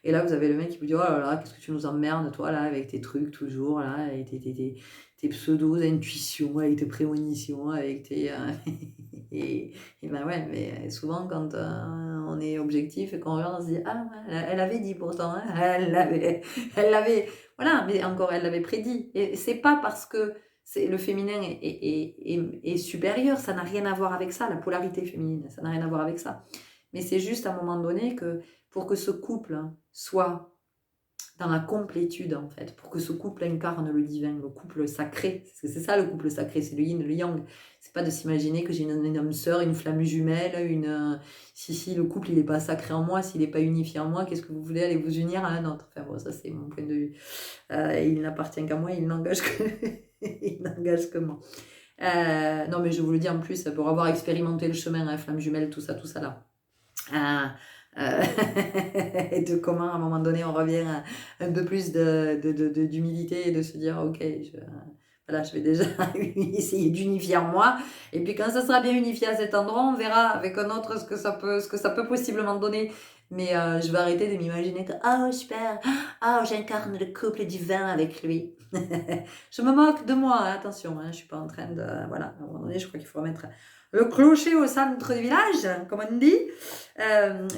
Et là, vous avez le mec qui vous dit oh là là, qu'est-ce que tu nous emmerdes, toi, là, avec tes trucs toujours, là, et tes pseudo-intuitions, avec tes prémonitions, avec tes. et ben ouais, mais souvent, quand on est objectif et qu'on regarde, on se dit ah, elle avait dit pourtant, hein, elle l'avait. Voilà, mais encore, elle l'avait prédit. Et c'est pas parce que le féminin est supérieur, ça n'a rien à voir avec ça, la polarité féminine, ça n'a rien à voir avec ça. Mais c'est juste à un moment donné que pour que ce couple soit dans la complétude en fait, pour que ce couple incarne le divin, le couple sacré, parce que c'est ça le couple sacré, c'est le yin et le yang. C'est pas de s'imaginer que j'ai une âme sœur, une flamme jumelle, si le couple il est pas sacré en moi, s'il est pas unifié en moi, qu'est-ce que vous voulez aller vous unir à un autre? Enfin bon, ça c'est mon point de vue. Il n'appartient qu'à moi, il n'engage que il n'engage que moi. Non mais je vous le dis en plus, pour avoir expérimenté le chemin, hein, flamme jumelle, tout ça là. Et de comment à un moment donné on revient à un peu plus d'humilité et de se dire ok, je vais déjà essayer d'unifier en moi, et puis quand ça sera bien unifié à cet endroit, on verra avec un autre ce que ça peut possiblement donner. Mais je vais arrêter de m'imaginer que oh super, j'incarne le couple divin avec lui. Je me moque de moi, hein, attention, hein, je suis pas en train de voilà, à un moment donné je crois qu'il faut remettre le clocher au centre du village, comme on dit.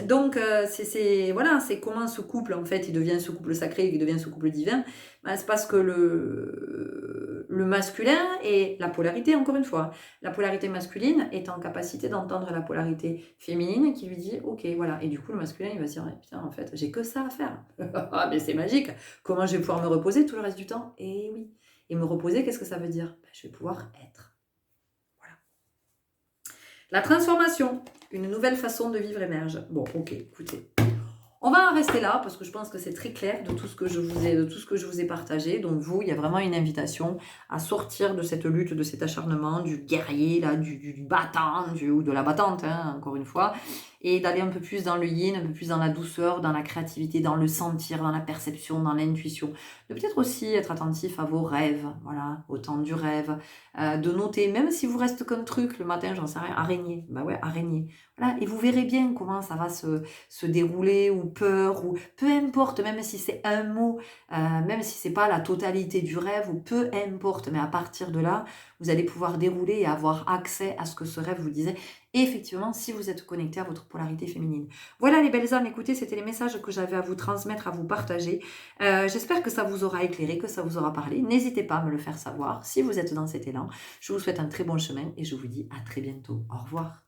Donc c'est comment ce couple en fait il devient ce couple sacré, il devient ce couple divin. C'est parce que le masculin et la polarité, encore une fois, la polarité masculine est en capacité d'entendre la polarité féminine qui lui dit ok voilà, et du coup le masculin il va se dire putain en fait j'ai que ça à faire. Ah mais c'est magique, comment je vais pouvoir me reposer tout le reste du temps? Et oui, et me reposer qu'est-ce que ça veut dire? Je vais pouvoir être. La transformation, une nouvelle façon de vivre émerge. Bon, ok, écoutez. On va en rester là parce que je pense que c'est très clair de tout ce que je vous ai partagé. Donc vous, il y a vraiment une invitation à sortir de cette lutte, de cet acharnement, du guerrier, là, du battant, ou de la battante, hein, encore une fois, et d'aller un peu plus dans le yin, un peu plus dans la douceur, dans la créativité, dans le sentir, dans la perception, dans l'intuition. De peut-être aussi être attentif à vos rêves, voilà, au temps du rêve, de noter, même si vous reste qu'un truc le matin, j'en sais rien, araignée, bah ouais, araignée. Voilà, et vous verrez bien comment ça va se dérouler, ou peur, ou peu importe, même si c'est un mot, même si c'est pas la totalité du rêve, ou peu importe, mais à partir de là, vous allez pouvoir dérouler et avoir accès à ce que ce rêve vous disait. Et effectivement, si vous êtes connecté à votre polarité féminine. Voilà les belles âmes, écoutez, c'était les messages que j'avais à vous transmettre, à vous partager. J'espère que ça vous aura éclairé, que ça vous aura parlé. N'hésitez pas à me le faire savoir si vous êtes dans cet élan. Je vous souhaite un très bon chemin et je vous dis à très bientôt. Au revoir.